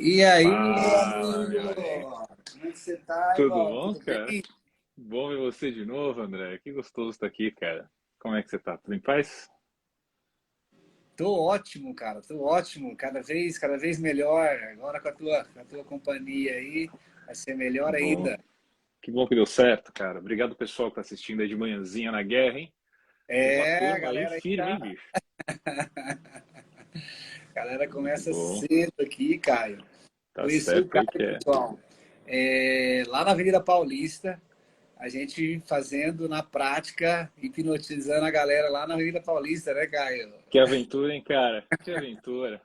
E aí, meu Fala, amigo? meu amigo. Como é que você tá, Tudo irmão? bom, Tudo cara? bem? Bom ver você de novo, André. Que gostoso estar aqui, cara. Como é que você tá? Tudo em paz? Tô ótimo, cara. Tô ótimo. Cada vez melhor. Agora com a tua companhia aí, vai ser Que melhor bom. ainda. Que bom que deu certo, cara. Obrigado, pessoal, que tá assistindo aí de manhãzinha na guerra, hein? Tem uma É, a turma aí galera aí firme, hein, tá. bicho? A galera Muito começa bom. cedo aqui, Caio. Tá Conheci o certo aí Caio, que é. pessoal, lá na Avenida Paulista. A gente fazendo na prática, hipnotizando a galera lá na Avenida Paulista, né, Caio? Que aventura, hein, cara? Que aventura.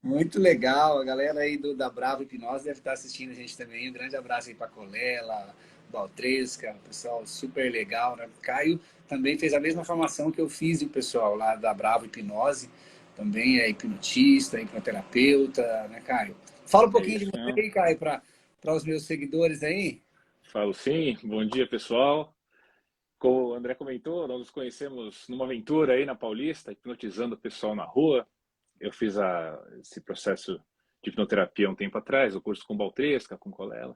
Muito legal, a galera aí da Bravo Hipnose deve estar assistindo a gente também. Um grande abraço aí para Colela, Baltresca, pessoal super legal, né? Caio também fez a mesma formação que eu fiz, e o pessoal lá da Bravo Hipnose também é hipnotista, hipnoterapeuta, né, Caio? Fala um É pouquinho de isso você mesmo. aí, Caio, para os meus seguidores aí. Falo sim. Bom dia, pessoal. Como o André comentou, nós nos conhecemos numa aventura aí na Paulista, hipnotizando o pessoal na rua. Eu fiz esse processo de hipnoterapia há um tempo atrás, o curso com Baltresca, com Colela.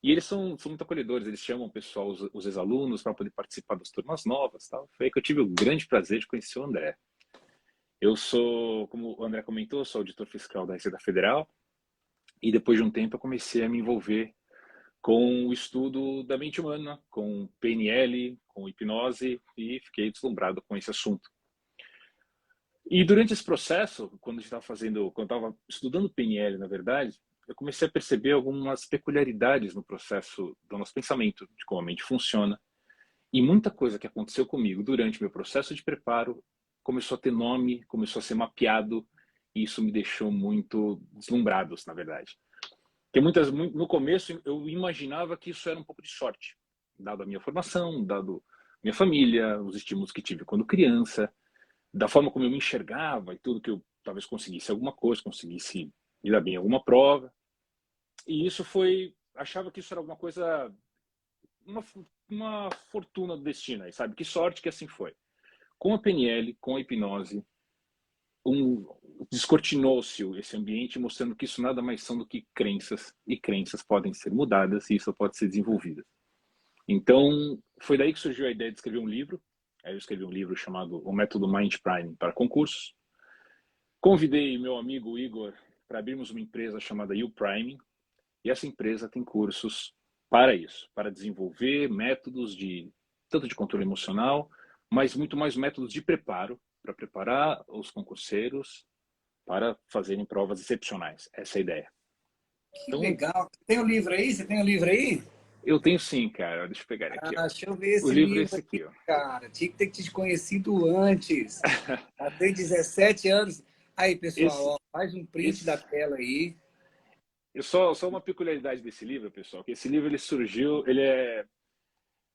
E eles são muito acolhedores, eles chamam o pessoal, os ex-alunos, para poder participar das turmas novas. Tal. Foi aí que eu tive o grande prazer de conhecer o André. Eu sou, como o André comentou, sou auditor fiscal da Receita Federal. E depois de um tempo eu comecei a me envolver com o estudo da mente humana, com PNL, com hipnose, e fiquei deslumbrado com esse assunto. E durante esse processo, quando eu estava estudando PNL, na verdade, eu comecei a perceber algumas peculiaridades no processo do nosso pensamento, de como a mente funciona. E muita coisa que aconteceu comigo durante meu processo de preparo começou a ter nome, começou a ser mapeado, e isso me deixou muito deslumbrado, na verdade. Porque no começo eu imaginava que isso era um pouco de sorte, dado a minha formação, dado minha família, os estímulos que tive quando criança, da forma como eu me enxergava e tudo, que eu talvez conseguisse alguma coisa, conseguisse ir dar bem em alguma prova. E isso foi, achava que isso era alguma coisa, uma, uma fortuna do destino, aí, sabe? Que sorte que assim foi. Com a PNL, com a hipnose, um, descortinou-se esse ambiente, mostrando que isso nada mais são do que crenças, e crenças podem ser mudadas e isso pode ser desenvolvido. Então, foi daí que surgiu a ideia de escrever um livro. Aí eu escrevi um livro chamado O Método Mind Prime para Concursos. Convidei meu amigo Igor para abrirmos uma empresa chamada U-Prime, e essa empresa tem cursos para isso, para desenvolver métodos de tanto de controle emocional, mas muito mais métodos de preparo, para preparar os concurseiros para fazerem provas excepcionais. Essa é a ideia. Que Então, legal. Tem o livro aí? Você tem o livro aí? eu tenho sim, cara. Deixa eu pegar ele aqui, Ah, ó. deixa eu ver O esse livro é livro esse aí, aqui, ó. cara. Tinha que ter te conhecido antes. Já tem 17 anos. Aí, pessoal, Esse, ó, faz um print da esse, tela aí. só uma peculiaridade desse livro, pessoal, que esse livro ele surgiu,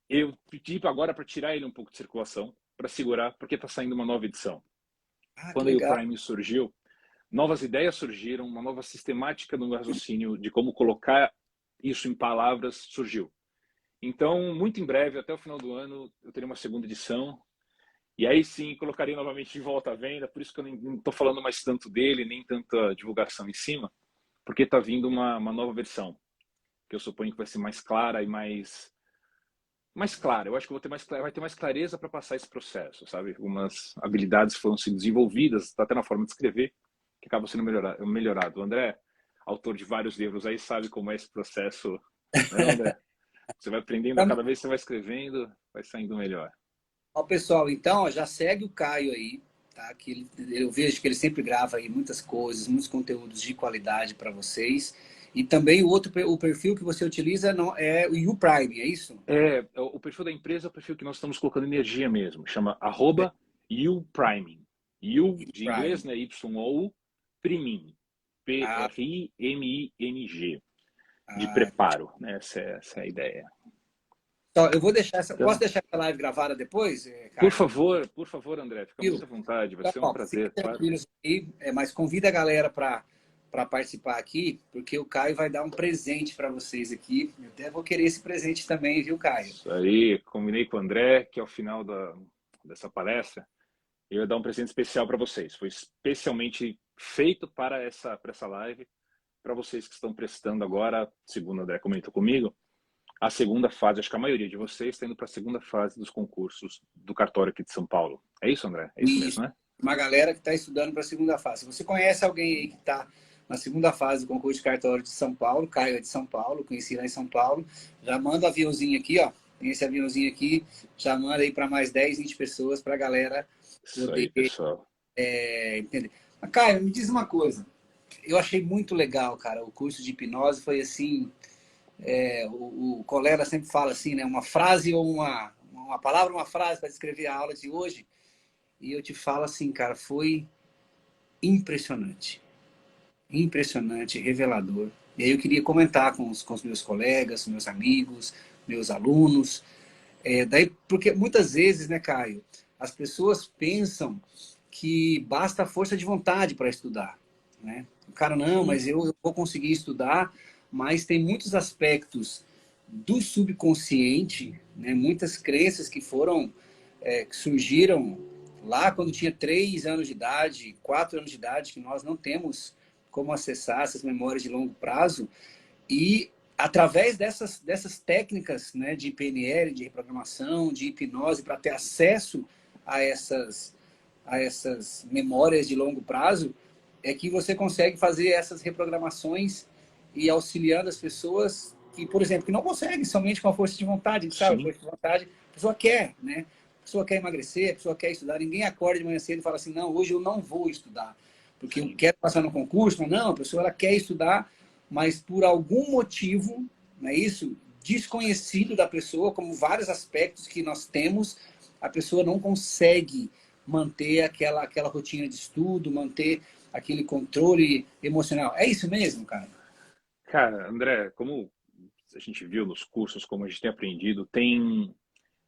eu pedi agora para tirar ele um pouco de circulação, para segurar, porque está saindo uma nova edição. Ah, que Quando aí o legal. Prime surgiu, novas ideias surgiram, uma nova sistemática no raciocínio de como colocar isso em palavras surgiu. Então, muito em breve, até o final do ano, eu terei uma segunda edição. E aí sim, colocarei novamente de volta à venda. Por isso que eu não estou falando mais tanto dele, nem tanta divulgação em cima, porque está vindo uma nova versão, que eu suponho que vai ser mais clara e mais clara. Eu acho que eu vou ter vai ter mais clareza para passar esse processo, sabe? Algumas habilidades foram sendo desenvolvidas, até na forma de escrever, que acabam sendo melhorado. O André, autor de vários livros aí, sabe como é esse processo, né, André? Você vai aprendendo, a Então, cada vez que você vai escrevendo, vai saindo melhor. ó, pessoal, então, ó, já segue o Caio aí, tá? Eu vejo que ele sempre grava aí muitas coisas, muitos conteúdos de qualidade para vocês. E também o perfil que você utiliza não é o YouPrime, é isso? O perfil da empresa é o perfil que nós estamos colocando energia mesmo. Chama @YouPriming. You de inglês, YouPrime. né? Y-O-U, Priming. Ah, Priming. De ah, preparo, né? Essa é a ideia. então, eu vou deixar posso Então, deixar essa live gravada depois, Caio? por favor, André, fica Viu? muito à vontade. Vai Então, ser um ó, fiquem prazer, claro. tranquilos aí, mas convida a galera para participar aqui, porque o Caio vai dar um presente para vocês aqui. Eu até vou querer esse presente também, viu, Caio? Isso aí, combinei com o André que ao final dessa palestra eu ia dar um presente especial para vocês. Foi especialmente feito para essa live. para vocês que estão prestando agora, segundo o André comentou comigo, a segunda fase. Acho que a maioria de vocês está indo para a segunda fase dos concursos do cartório aqui de São Paulo. É isso, André? É isso Isso. mesmo, né? Uma galera que está estudando para a segunda fase. Se você conhece alguém aí que está na segunda fase do concurso de cartório de São Paulo, Caio é de São Paulo, conheci lá em São Paulo, já manda o aviãozinho aqui, ó. Tem esse aviãozinho aqui, já manda aí para mais 10, 20 pessoas para a galera Isso poder aí, pessoal. entender. Mas, Caio, me diz uma coisa. Eu achei muito legal, cara. O curso de hipnose foi assim. O colega sempre fala assim, né? Uma frase ou uma palavra, uma frase para descrever a aula de hoje. E eu te falo assim, cara, foi impressionante. Impressionante, revelador. E aí eu queria comentar com os meus colegas, meus amigos, meus alunos. Daí, porque muitas vezes, né, Caio, as pessoas pensam que basta a força de vontade para estudar, né? O cara, não, mas eu vou conseguir estudar, mas tem muitos aspectos do subconsciente, né? Muitas crenças que foram, que surgiram lá quando tinha 3 anos de idade, 4 anos de idade, que nós não temos como acessar essas memórias de longo prazo, e através dessas técnicas, né, de PNL, de reprogramação, de hipnose, para ter acesso a essas memórias de longo prazo, é que você consegue fazer essas reprogramações e auxiliando as pessoas que, por exemplo, que não conseguem somente com a força de vontade, sabe? Sim, Força de vontade, a pessoa quer, né? A pessoa quer emagrecer, a pessoa quer estudar. Ninguém acorda de manhã cedo e fala assim, não, hoje eu não vou estudar, porque eu sim. quero passar no concurso. Mas não, a pessoa ela quer estudar, mas por algum motivo, não é isso? Desconhecido da pessoa, como vários aspectos que nós temos, a pessoa não consegue manter aquela rotina de estudo, manter aquele controle emocional. É isso mesmo, cara? Cara, André, como a gente viu nos cursos, como a gente tem aprendido, tem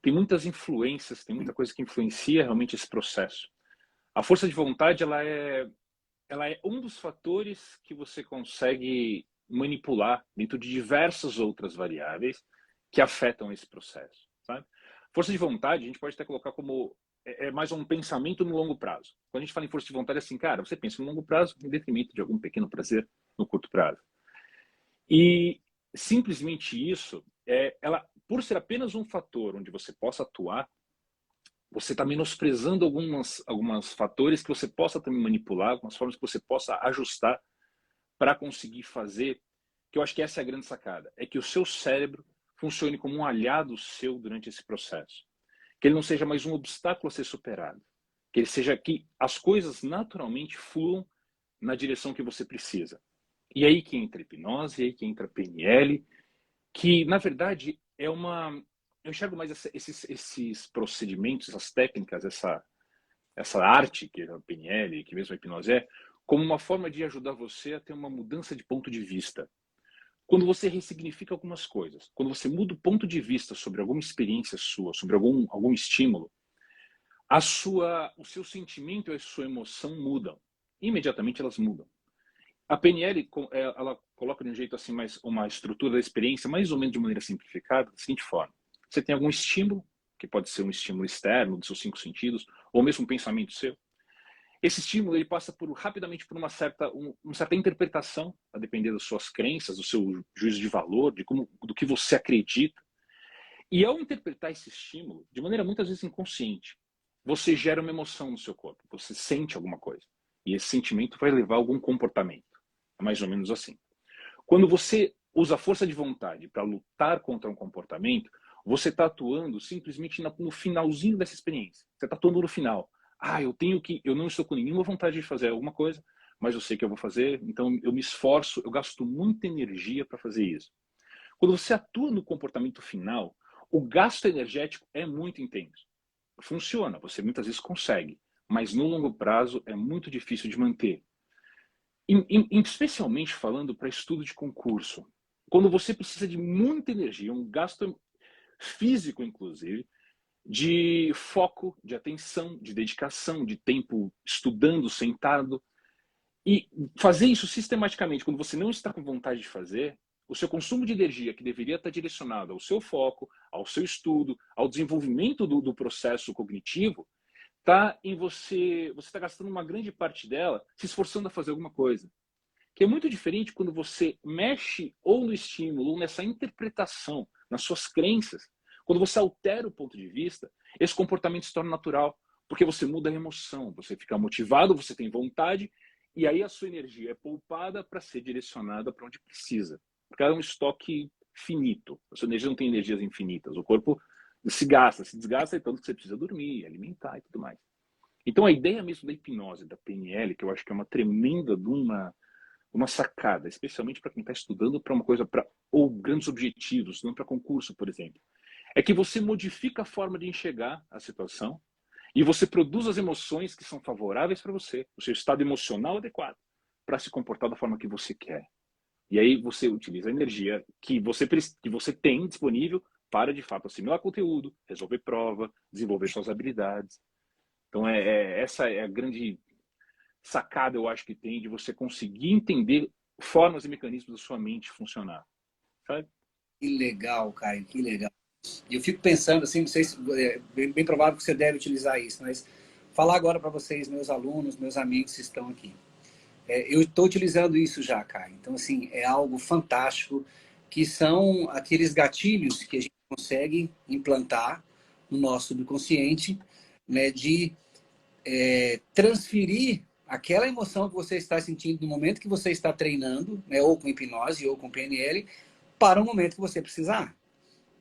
muitas influências, tem muita coisa que influencia realmente esse processo. A força de vontade, ela é um dos fatores que você consegue manipular dentro de diversas outras variáveis que afetam esse processo, sabe? Força de vontade, a gente pode até colocar como mais um pensamento no longo prazo. Quando a gente fala em força de vontade, é assim, cara, você pensa no longo prazo em detrimento de algum pequeno prazer no curto prazo. E simplesmente isso, ela, por ser apenas um fator onde você possa atuar, você está menosprezando algumas fatores que você possa também manipular, algumas formas que você possa ajustar para conseguir fazer, que eu acho que essa é a grande sacada, é que o seu cérebro funcione como um aliado seu durante esse processo. Que ele não seja mais um obstáculo a ser superado. Que ele seja que as coisas naturalmente fluam na direção que você precisa. E aí que entra a hipnose, e aí que entra a PNL, que na verdade é uma... Eu enxergo mais esses procedimentos, essas técnicas, essa arte que é a PNL, que mesmo a hipnose como uma forma de ajudar você a ter uma mudança de ponto de vista. Quando você ressignifica algumas coisas, quando você muda o ponto de vista sobre alguma experiência sua, sobre algum estímulo, o seu sentimento e a sua emoção mudam. Imediatamente elas mudam. A PNL, ela coloca de um jeito assim, mais uma estrutura da experiência, mais ou menos de maneira simplificada, da seguinte forma. Você tem algum estímulo, que pode ser um estímulo externo, dos seus 5 sentidos, ou mesmo um pensamento seu. Esse estímulo ele passa rapidamente por uma certa interpretação, a depender das suas crenças, do seu juízo de valor, do que você acredita. E ao interpretar esse estímulo, de maneira muitas vezes inconsciente, você gera uma emoção no seu corpo, você sente alguma coisa. E esse sentimento vai levar a algum comportamento. É mais ou menos assim. Quando você usa a força de vontade para lutar contra um comportamento, você está atuando simplesmente no finalzinho dessa experiência. Você está atuando no final. Eu não estou com nenhuma vontade de fazer alguma coisa, mas eu sei que eu vou fazer, então eu me esforço, eu gasto muita energia para fazer isso. Quando você atua no comportamento final, o gasto energético é muito intenso. Funciona, você muitas vezes consegue, mas no longo prazo é muito difícil de manter. Especialmente falando para estudo de concurso. Quando você precisa de muita energia, um gasto físico, inclusive, de foco, de atenção, de dedicação, de tempo estudando, sentado. E fazer isso sistematicamente, quando você não está com vontade de fazer, o seu consumo de energia, que deveria estar direcionado ao seu foco, ao seu estudo, ao desenvolvimento do processo cognitivo, está em você está gastando uma grande parte dela se esforçando a fazer alguma coisa. que é muito diferente quando você mexe ou no estímulo, ou nessa interpretação, nas suas crenças. Quando você altera o ponto de vista, esse comportamento se torna natural, porque você muda a emoção, você fica motivado, você tem vontade, e aí a sua energia é poupada para ser direcionada para onde precisa. Porque ela é um estoque finito. A sua energia não tem energias infinitas. O corpo se gasta, se desgasta, e tanto que você precisa dormir, alimentar e tudo mais. Então a ideia mesmo da hipnose, da PNL, que eu acho que é uma tremenda de uma sacada, especialmente para quem está estudando para uma coisa, ou grandes objetivos, não para concurso, por exemplo, é que você modifica a forma de enxergar a situação e você produz as emoções que são favoráveis para você, o seu estado emocional adequado, para se comportar da forma que você quer. E aí você utiliza a energia que você tem disponível para, de fato, assimilar conteúdo, resolver prova, desenvolver suas habilidades. Então, essa é a grande sacada, eu acho, que tem de você conseguir entender formas e mecanismos da sua mente funcionar, sabe? Que legal, Caio, que legal. E eu fico pensando, assim, não sei se é bem provável que você deve utilizar isso, mas falar agora para vocês, meus alunos, meus amigos que estão aqui. Eu estou utilizando isso já, Caio. Então, assim, é algo fantástico, que são aqueles gatilhos que a gente consegue implantar no nosso subconsciente, né, de transferir aquela emoção que você está sentindo no momento que você está treinando, né, ou com hipnose ou com PNL, para o momento que você precisar.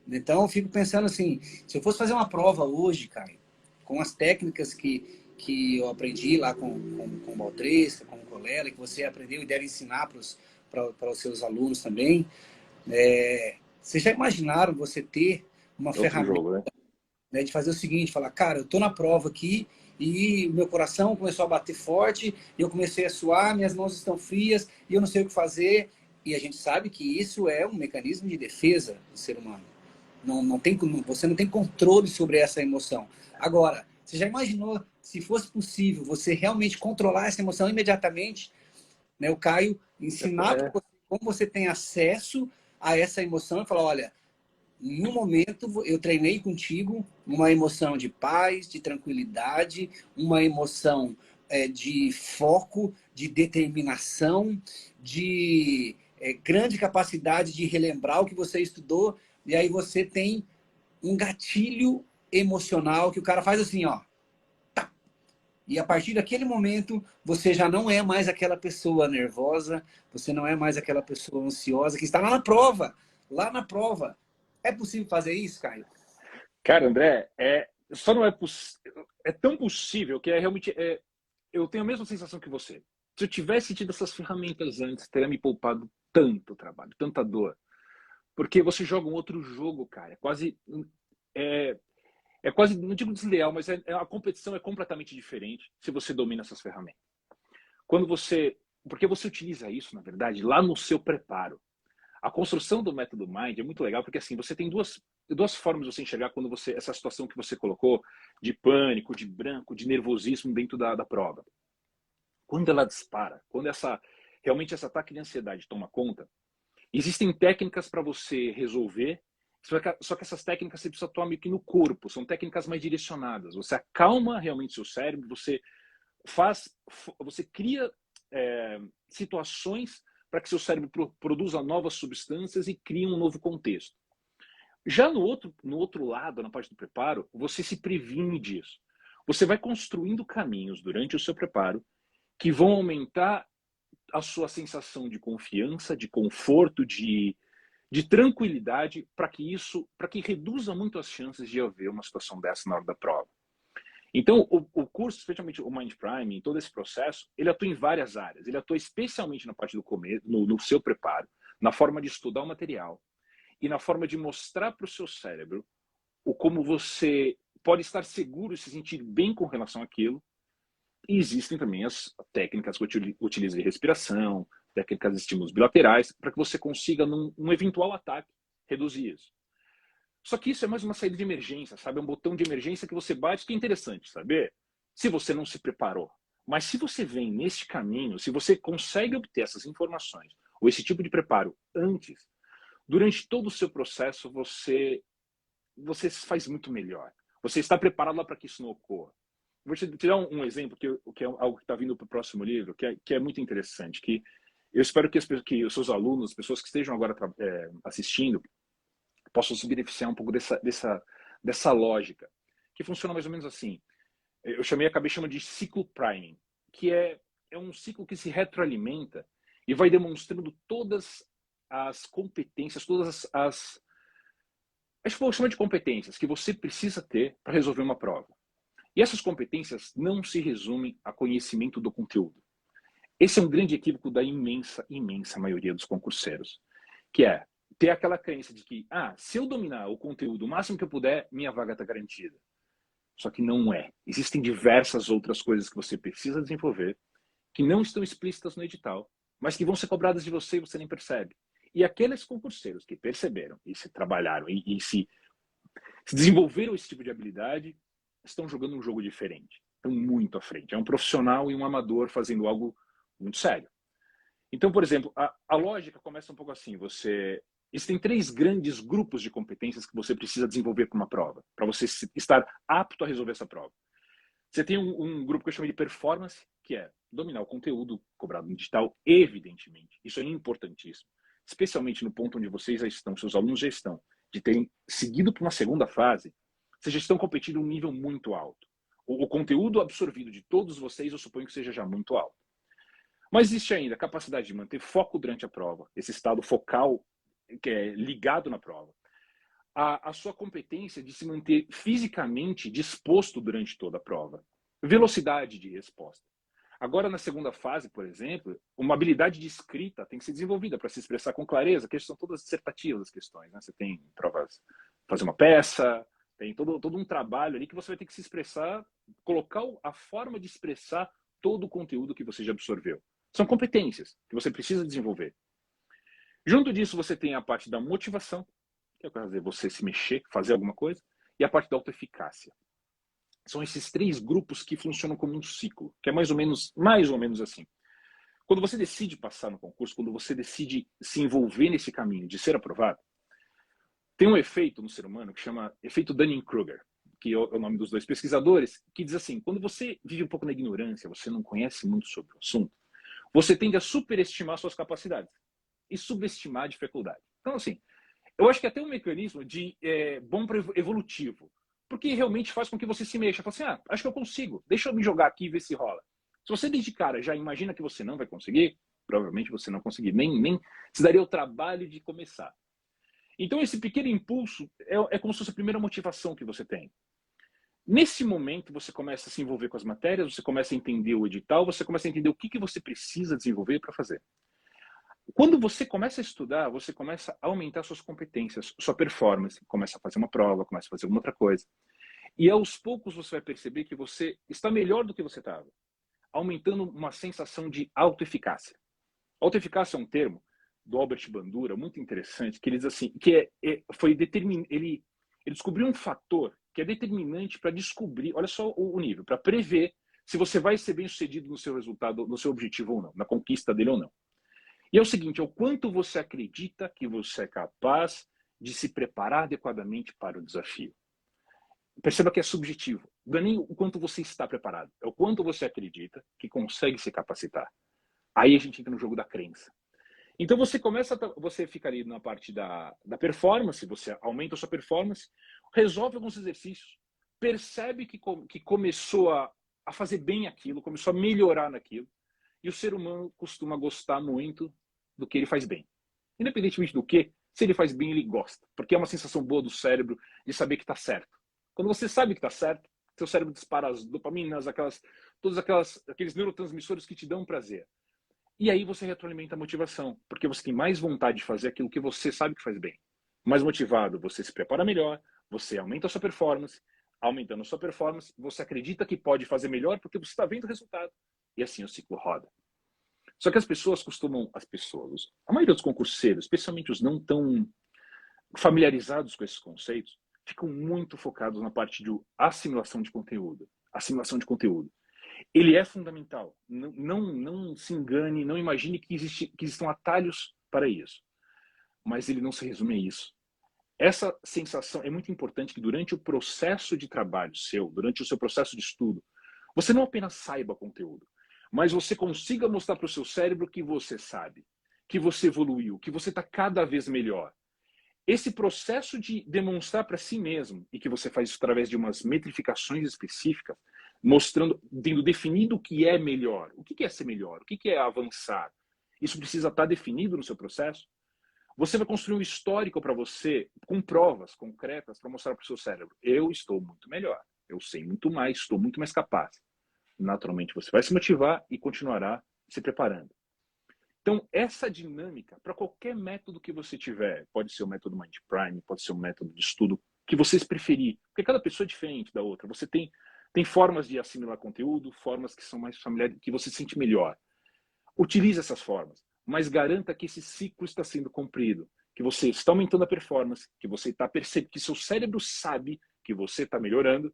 Então, eu fico pensando assim, se eu fosse fazer uma prova hoje, Caio, com as técnicas que eu aprendi lá com o Baltresca, com o Colela, que você aprendeu e deve ensinar para os seus alunos também, vocês já imaginaram você ter uma Outro ferramenta, jogo, né? né, de fazer o seguinte, falar, cara, eu estou na prova aqui e o meu coração começou a bater forte, e eu comecei a suar, minhas mãos estão frias e eu não sei o que fazer. E a gente sabe que isso é um mecanismo de defesa do ser humano. Não tem, você não tem controle sobre essa emoção. Agora, você já imaginou se fosse possível você realmente controlar essa emoção imediatamente? Né? O Caio ensinar para É, você como você tem acesso a essa emoção e falar, olha, em um momento eu treinei contigo uma emoção de paz, de tranquilidade, uma emoção de foco, de determinação, de grande capacidade de relembrar o que você estudou, e aí você tem um gatilho emocional que o cara faz assim, ó. Tá. E a partir daquele momento, você já não é mais aquela pessoa nervosa, você não é mais aquela pessoa ansiosa que está lá na prova. Lá na prova. É possível fazer isso, Caio? cara, André, só não é tão possível que eu tenho a mesma sensação que você. Se eu tivesse tido essas ferramentas antes, teria me poupado tanto trabalho, tanta dor. Porque você joga um outro jogo, cara. É, é quase, não digo desleal, mas a competição é completamente diferente se você domina essas ferramentas. Quando você, porque você utiliza isso, na verdade, lá no seu preparo. A construção do método Mind é muito legal, porque assim, você tem duas formas de você enxergar quando essa situação que você colocou de pânico, de branco, de nervosismo dentro da prova. Quando ela dispara, quando realmente esse ataque de ansiedade toma conta, existem técnicas para você resolver, só que essas técnicas você precisa atuar meio que no corpo, são técnicas mais direcionadas. Você acalma realmente seu cérebro, você cria situações para que seu cérebro produza novas substâncias e crie um novo contexto. Já no outro lado, na parte do preparo, você se previne disso. Você vai construindo caminhos durante o seu preparo que vão aumentar a sua sensação de confiança, de conforto, de tranquilidade, para que reduza muito as chances de haver uma situação dessa na hora da prova. Então, o curso, especialmente o Mind Prime, em todo esse processo, ele atua em várias áreas. Ele atua especialmente na parte do começo, no seu preparo, na forma de estudar o material e na forma de mostrar para o seu cérebro como você pode estar seguro e se sentir bem com relação àquilo. E existem também as técnicas que utilizam de respiração, técnicas de estímulos bilaterais, para que você consiga, num eventual ataque, reduzir isso. Só que isso é mais uma saída de emergência, sabe? É um botão de emergência que você bate, que é interessante saber se você não se preparou. Mas se você vem neste caminho, se você consegue obter essas informações, ou esse tipo de preparo antes, durante todo o seu processo, você faz muito melhor. Você está preparado lá para que isso não ocorra. Vou te dar um exemplo, que é algo que está vindo para o próximo livro, que é muito interessante, que Eu espero que os seus alunos, as pessoas que estejam agora assistindo, possam se beneficiar um pouco dessa lógica, que funciona mais ou menos assim. Acabei chamando de ciclo priming, que é um ciclo que se retroalimenta e vai demonstrando todas as competências, acho que vou chamar de competências que você precisa ter para resolver uma prova. E essas competências não se resumem a conhecimento do conteúdo. Esse é um grande equívoco da imensa maioria dos concurseiros, que é ter aquela crença de que, se eu dominar o conteúdo o máximo que eu puder, minha vaga está garantida. Só que não é. Existem diversas outras coisas que você precisa desenvolver, que não estão explícitas no edital, mas que vão ser cobradas de você e você nem percebe. E aqueles concurseiros que perceberam e se trabalharam e se desenvolveram esse tipo de habilidade, estão jogando um jogo diferente. Estão muito à frente. É um profissional e um amador fazendo algo muito sério. Então, por exemplo, a lógica começa um pouco assim. Existem 3 grandes grupos de competências que você precisa desenvolver para uma prova, para você estar apto a resolver essa prova. Você tem um grupo que eu chamo de performance, que é dominar o conteúdo cobrado no digital, evidentemente. Isso é importantíssimo. Especialmente no ponto onde vocês já estão, seus alunos já estão, de terem seguido para uma segunda fase, vocês já estão competindo um nível muito alto. O conteúdo absorvido de todos vocês, eu suponho que seja já muito alto. Mas existe ainda a capacidade de manter foco durante a prova, esse estado focal que é ligado na prova. A sua competência de se manter fisicamente disposto durante toda a prova. Velocidade de resposta. Agora, na segunda fase, por exemplo, uma habilidade de escrita tem que ser desenvolvida para se expressar com clareza, que são todas dissertativas as questões. Né? Você tem provas, fazer uma peça, tem todo um trabalho ali que você vai ter que se expressar, colocar a forma de expressar todo o conteúdo que você já absorveu. São competências que você precisa desenvolver. Junto disso, você tem a parte da motivação, que é fazer você se mexer, fazer alguma coisa, e a parte da autoeficácia. São esses 3 grupos que funcionam como um ciclo, que é mais ou menos assim. Quando você decide passar no concurso, quando você decide se envolver nesse caminho de ser aprovado, tem um efeito no ser humano que chama efeito Dunning-Kruger, que é o nome dos 2 pesquisadores, que diz assim, quando você vive um pouco na ignorância, você não conhece muito sobre o assunto, você tende a superestimar suas capacidades e subestimar a dificuldade. Então, assim, eu acho que é até um mecanismo de bom para evolutivo, porque realmente faz com que você se mexa. Fala assim, acho que eu consigo, deixa eu me jogar aqui e ver se rola. Se você desde cara já imagina que você não vai conseguir, provavelmente você não conseguir, nem se daria o trabalho de começar. Então esse pequeno impulso é como se fosse a primeira motivação que você tem. Nesse momento você começa a se envolver com as matérias, você começa a entender o edital, você começa a entender o que você precisa desenvolver para fazer. Quando você começa a estudar, você começa a aumentar suas competências, sua performance, começa a fazer uma prova, começa a fazer alguma outra coisa. E aos poucos você vai perceber que você está melhor do que você estava, aumentando uma sensação de autoeficácia. Autoeficácia é um termo do Albert Bandura muito interessante, que ele diz assim, que ele descobriu um fator que é determinante para descobrir, olha só o nível, para prever se você vai ser bem sucedido no seu resultado, no seu objetivo ou não, na conquista dele ou não. E é o seguinte, é o quanto você acredita que você é capaz de se preparar adequadamente para o desafio. Perceba que é subjetivo. Não é nem o quanto você está preparado, é o quanto você acredita que consegue se capacitar. Aí a gente entra no jogo da crença. Então você fica ali na parte da performance, você aumenta a sua performance, resolve alguns exercícios, percebe que começou a fazer bem aquilo, começou a melhorar naquilo. E o ser humano costuma gostar muito do que ele faz bem. Independentemente do que, se ele faz bem, ele gosta. Porque é uma sensação boa do cérebro de saber que está certo. Quando você sabe que está certo, seu cérebro dispara as dopaminas, todos aqueles neurotransmissores que te dão prazer. E aí você retroalimenta a motivação, porque você tem mais vontade de fazer aquilo que você sabe que faz bem. Mais motivado, você se prepara melhor, você aumenta a sua performance, aumentando a sua performance, você acredita que pode fazer melhor porque você está vendo o resultado. E assim o ciclo roda. Só que a maioria dos concurseiros, especialmente os não tão familiarizados com esses conceitos, ficam muito focados na parte de assimilação de conteúdo. Assimilação de conteúdo. Ele é fundamental. Não se engane, não imagine que existam atalhos para isso. Mas ele não se resume a isso. Essa sensação é muito importante que durante o processo de trabalho seu, durante o seu processo de estudo, você não apenas saiba conteúdo, mas você consiga mostrar para o seu cérebro que você sabe, que você evoluiu, que você está cada vez melhor. Esse processo de demonstrar para si mesmo, e que você faz isso através de umas metrificações específicas, mostrando, tendo definido o que é melhor. O que é ser melhor? O que é avançar? Isso precisa estar definido no seu processo. Você vai construir um histórico para você, com provas concretas, para mostrar para o seu cérebro: eu estou muito melhor, eu sei muito mais, estou muito mais capaz. Naturalmente, você vai se motivar e continuará se preparando. Então, essa dinâmica, para qualquer método que você tiver, pode ser o método Mind Prime, pode ser um método de estudo que vocês preferirem, porque cada pessoa é diferente da outra. Você tem formas de assimilar conteúdo, formas que são mais familiares, que você se sente melhor. Utilize essas formas, mas garanta que esse ciclo está sendo cumprido, que você está aumentando a performance, que você está percebendo, que seu cérebro sabe que você está melhorando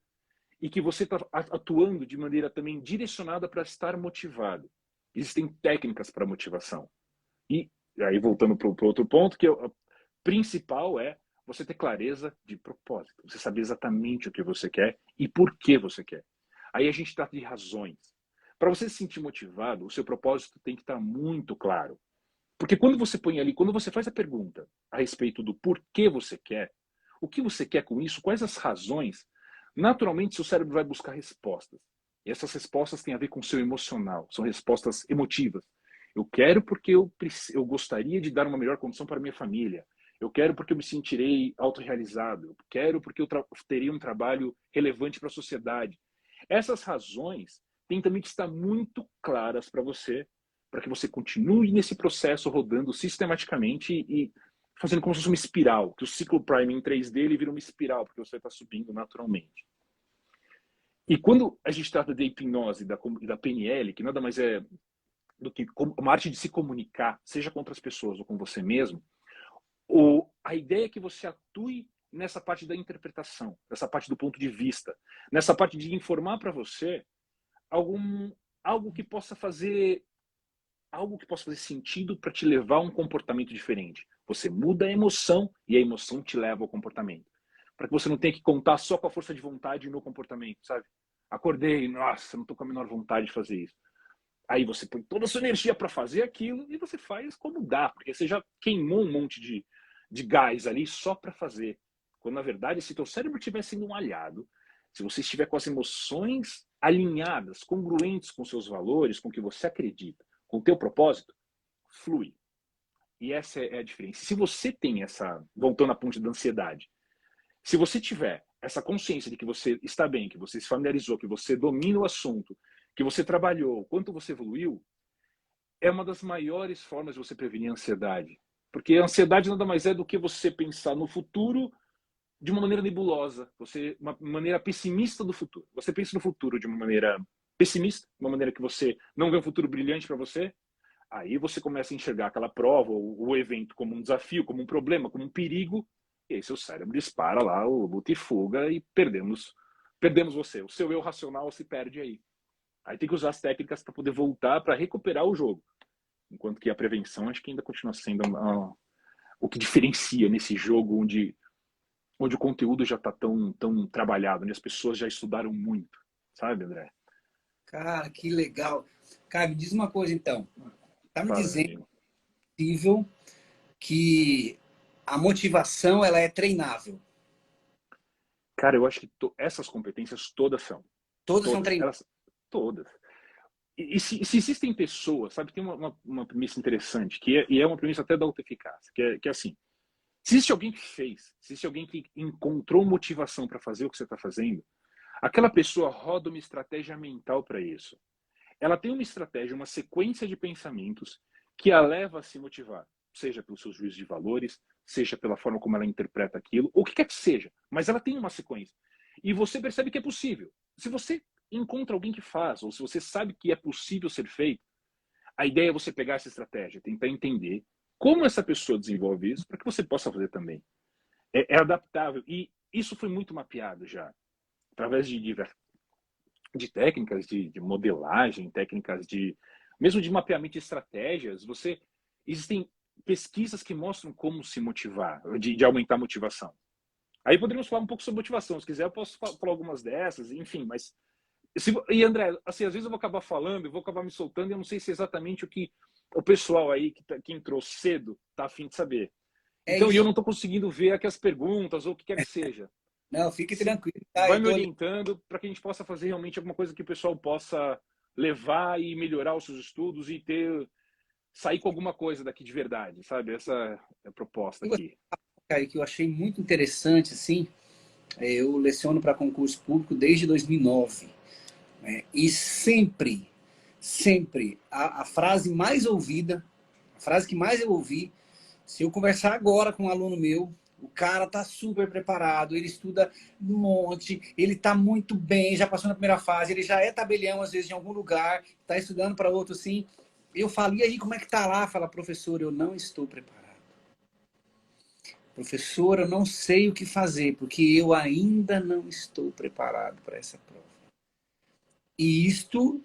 e que você está atuando de maneira também direcionada para estar motivado. Existem técnicas para motivação. E aí, voltando para o outro ponto, que o principal é você ter clareza de propósito. Você saber exatamente o que você quer e por que você quer. Aí a gente trata de razões. Para você se sentir motivado, o seu propósito tem que estar muito claro. Porque quando você põe ali, quando você faz a pergunta a respeito do porquê você quer, o que você quer com isso, quais as razões, naturalmente seu cérebro vai buscar respostas. E essas respostas têm a ver com o seu emocional, são respostas emotivas. Eu quero porque eu gostaria de dar uma melhor condição para a minha família. Eu quero porque eu me sentirei autorrealizado. Eu quero porque eu teria um trabalho relevante para a sociedade. Essas razões têm também que estar muito claras para você, para que você continue nesse processo rodando sistematicamente e fazendo como se fosse uma espiral, que o ciclo Prime em 3D ele vira uma espiral, porque você está subindo naturalmente. E quando a gente trata de hipnose e da PNL, que nada mais é do que uma arte de se comunicar, seja com outras pessoas ou com você mesmo, a ideia é que você atue nessa parte da interpretação, nessa parte do ponto de vista, nessa parte de informar para você algo que possa fazer sentido para te levar a um comportamento diferente. Você muda a emoção e a emoção te leva ao comportamento. Para que você não tenha que contar só com a força de vontade no comportamento, sabe? Acordei, nossa, não estou com a menor vontade de fazer isso. Aí você põe toda a sua energia para fazer aquilo e você faz como dá, porque você já queimou um monte de gás ali só para fazer. Quando, na verdade, se teu cérebro estiver sendo um aliado, se você estiver com as emoções alinhadas, congruentes com seus valores, com o que você acredita, com o teu propósito, flui. E essa é a diferença. Se você tem essa, voltando à ponte da ansiedade, se você tiver essa consciência de que você está bem, que você se familiarizou, que você domina o assunto, que você trabalhou, quanto você evoluiu, é uma das maiores formas de você prevenir a ansiedade. Porque a ansiedade nada mais é do que você pensar no futuro de uma maneira nebulosa, uma maneira pessimista do futuro. Você pensa no futuro de uma maneira pessimista, uma maneira que você não vê um futuro brilhante para você, aí você começa a enxergar aquela prova, o evento como um desafio, como um problema, como um perigo, e aí seu cérebro dispara lá o luta e fuga e perdemos você. O seu eu racional se perde aí. Aí tem que usar as técnicas para poder voltar, para recuperar o jogo. Enquanto que a prevenção acho que ainda continua sendo o que diferencia nesse jogo onde o conteúdo já está tão trabalhado, onde as pessoas já estudaram muito. Sabe, André? Cara, que legal. Cara, me diz uma coisa então. Tá me Fala, meu dizendo amigo. que a motivação ela é treinável. Cara, eu acho que essas competências todas são. Todas são Todas. treináveis. Elas, todas. E se existem pessoas, sabe, tem uma premissa interessante, e é uma premissa até da autoeficácia, que é assim, se existe alguém que fez, se existe alguém que encontrou motivação para fazer o que você está fazendo, aquela pessoa roda uma estratégia mental para isso. Ela tem uma estratégia, uma sequência de pensamentos que a leva a se motivar, seja pelos seus juízos de valores, seja pela forma como ela interpreta aquilo, ou o que quer que seja, mas ela tem uma sequência. E você percebe que é possível. Se você encontra alguém que faz, ou se você sabe que é possível ser feito, a ideia é você pegar essa estratégia, tentar entender como essa pessoa desenvolve isso para que você possa fazer também. É adaptável. E isso foi muito mapeado já, através de técnicas de modelagem, técnicas mesmo de mapeamento de estratégias. Existem pesquisas que mostram como se motivar, de aumentar a motivação. Aí poderíamos falar um pouco sobre motivação. Se quiser, eu posso falar algumas dessas, enfim, mas E André, assim, às vezes eu vou acabar falando, eu vou acabar me soltando e eu não sei se é exatamente o que o pessoal aí que entrou cedo tá a fim de saber. É Então, eu isso. não estou conseguindo ver aqui as perguntas ou o que quer que seja. Não, fique Se tranquilo, tá? vai Eu me tô olhando. orientando para que a gente possa fazer realmente alguma coisa que o pessoal possa levar e melhorar os seus estudos e sair com alguma coisa daqui de verdade, sabe? Essa é a proposta aqui. Aí que eu achei muito interessante, assim, eu leciono para concurso público desde 2009, né? E sempre, a frase mais ouvida, a frase que mais eu ouvi, se eu conversar agora com um aluno meu, o cara tá super preparado, ele estuda um monte, ele tá muito bem, já passou na primeira fase, ele já é tabelião, às vezes, em algum lugar, tá estudando para outro, assim. Eu falo, e aí, como é que tá lá? Fala, professor, eu não estou preparado. Professor, eu não sei o que fazer, porque eu ainda não estou preparado para essa prova. E isto,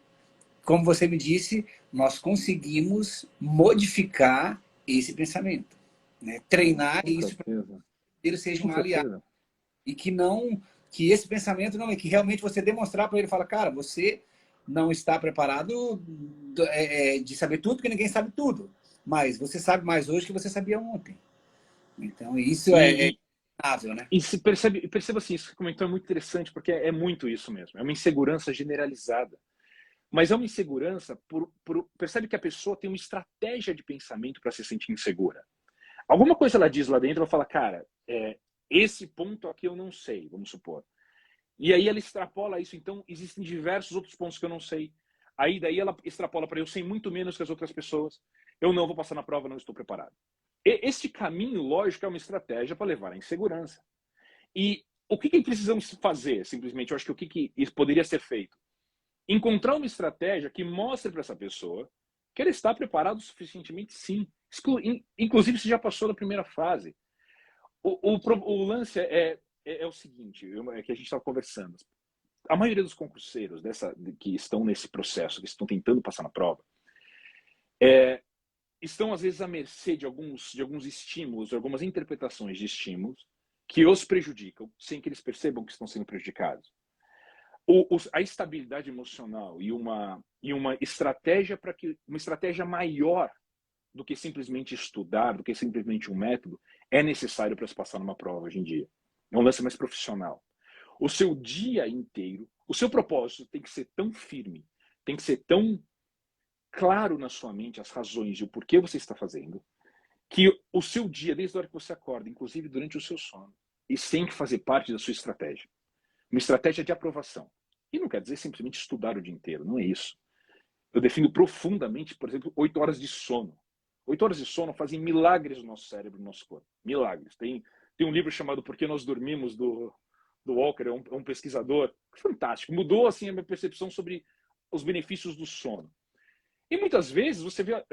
como você me disse, nós conseguimos modificar esse pensamento, né? Treinar Com isso para certeza. que ele seja Com um aliado. certeza. E que não, que esse pensamento não é que realmente você demonstrar para ele, fala, cara, você não está preparado de saber tudo, porque ninguém sabe tudo. Mas você sabe mais hoje que você sabia ontem. Então, isso é E, inegável, né? e se perceba assim, isso que comentou é muito interessante, porque é muito isso mesmo. É uma insegurança generalizada. Mas é uma insegurança percebe que a pessoa tem uma estratégia de pensamento para se sentir insegura. Alguma coisa ela diz lá dentro, ela fala, cara, esse ponto aqui eu não sei, vamos supor. E aí ela extrapola isso, então existem diversos outros pontos que eu não sei. Aí daí ela extrapola para eu sei muito menos que as outras pessoas, eu não vou passar na prova, não estou preparado. Este caminho, lógico, é uma estratégia para levar à insegurança. E o que precisamos fazer, simplesmente? Eu acho que o que isso poderia ser feito? Encontrar uma estratégia que mostre para essa pessoa que ela está preparada o suficientemente, sim. Inclusive, se já passou da primeira fase. O lance é o seguinte, é que a gente estava conversando. A maioria dos concurseiros que estão nesse processo, que estão tentando passar na prova, estão às vezes à mercê de alguns estímulos, de algumas interpretações de estímulos que os prejudicam, sem que eles percebam que estão sendo prejudicados. A estabilidade emocional e uma estratégia uma estratégia maior do que simplesmente estudar, do que simplesmente um método, é necessário para se passar numa prova hoje em dia. É um lance mais profissional. O seu dia inteiro, o seu propósito tem que ser tão firme, tem que ser tão claro na sua mente as razões e o porquê você está fazendo, que o seu dia, desde a hora que você acorda, inclusive durante o seu sono, isso tem que fazer parte da sua estratégia. Uma estratégia de aprovação. E não quer dizer simplesmente estudar o dia inteiro, não é isso. Eu defino profundamente, por exemplo, 8 horas de sono. 8 horas de sono fazem milagres no nosso cérebro, no nosso corpo. Milagres. Tem um livro chamado Por que Nós Dormimos, do Walker, é um pesquisador fantástico. Mudou assim a minha percepção sobre os benefícios do sono. E muitas vezes você vê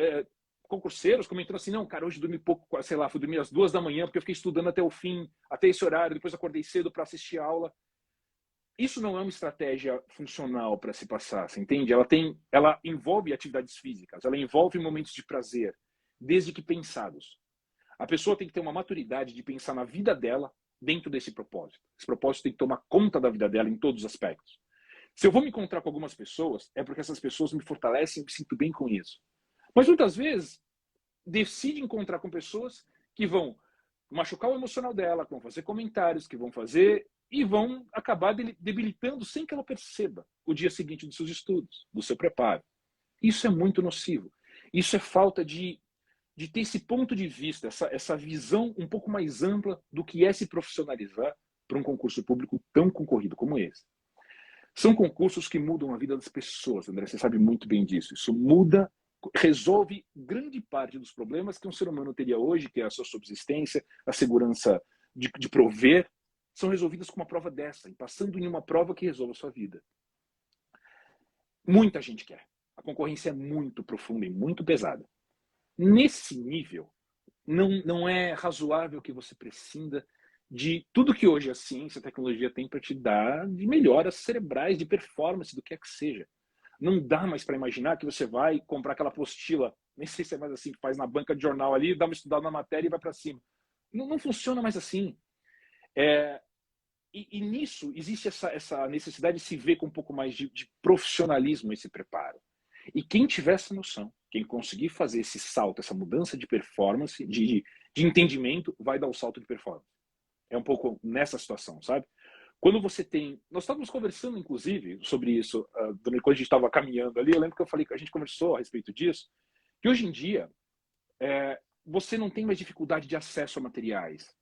concurseiros comentando assim, não, cara, hoje dormi pouco, sei lá, fui dormir às 2 da manhã porque eu fiquei estudando até o fim, até esse horário, depois acordei cedo para assistir a aula. Isso não é uma estratégia funcional para se passar, você entende? Ela envolve atividades físicas, ela envolve momentos de prazer, desde que pensados. A pessoa tem que ter uma maturidade de pensar na vida dela dentro desse propósito. Esse propósito tem que tomar conta da vida dela em todos os aspectos. Se eu vou me encontrar com algumas pessoas, é porque essas pessoas me fortalecem e me sinto bem com isso. Mas muitas vezes, decide encontrar com pessoas que vão machucar o emocional dela, que vão fazer comentários, que vão fazer e vão acabar debilitando sem que ela perceba o dia seguinte dos seus estudos, do seu preparo. Isso é muito nocivo. Isso é falta de ter esse ponto de vista, essa visão um pouco mais ampla do que é se profissionalizar para um concurso público tão concorrido como esse. São concursos que mudam a vida das pessoas, André, você sabe muito bem disso. Isso resolve grande parte dos problemas que um ser humano teria hoje, que é a sua subsistência, a segurança de prover, são resolvidas com uma prova dessa, e passando em uma prova que resolve a sua vida. Muita gente quer. A concorrência é muito profunda e muito pesada. Nesse nível, não é razoável que você prescinda de tudo que hoje a ciência e a tecnologia tem para te dar de melhoras cerebrais, de performance, do que é que seja. Não dá mais para imaginar que você vai comprar aquela apostila, nem sei se é mais assim, que faz na banca de jornal ali, dá uma estudada na matéria e vai para cima. Não funciona mais assim. E nisso existe essa necessidade de se ver com um pouco mais de profissionalismo esse preparo. E quem tiver essa noção, quem conseguir fazer esse salto, essa mudança de performance, de entendimento, vai dar o salto de performance. É um pouco nessa situação, sabe? Quando você tem... Nós estávamos conversando, inclusive, sobre isso, quando a gente estava caminhando ali, eu lembro que eu falei que a gente conversou a respeito disso, que hoje em dia, você não tem mais dificuldade de acesso a materiais.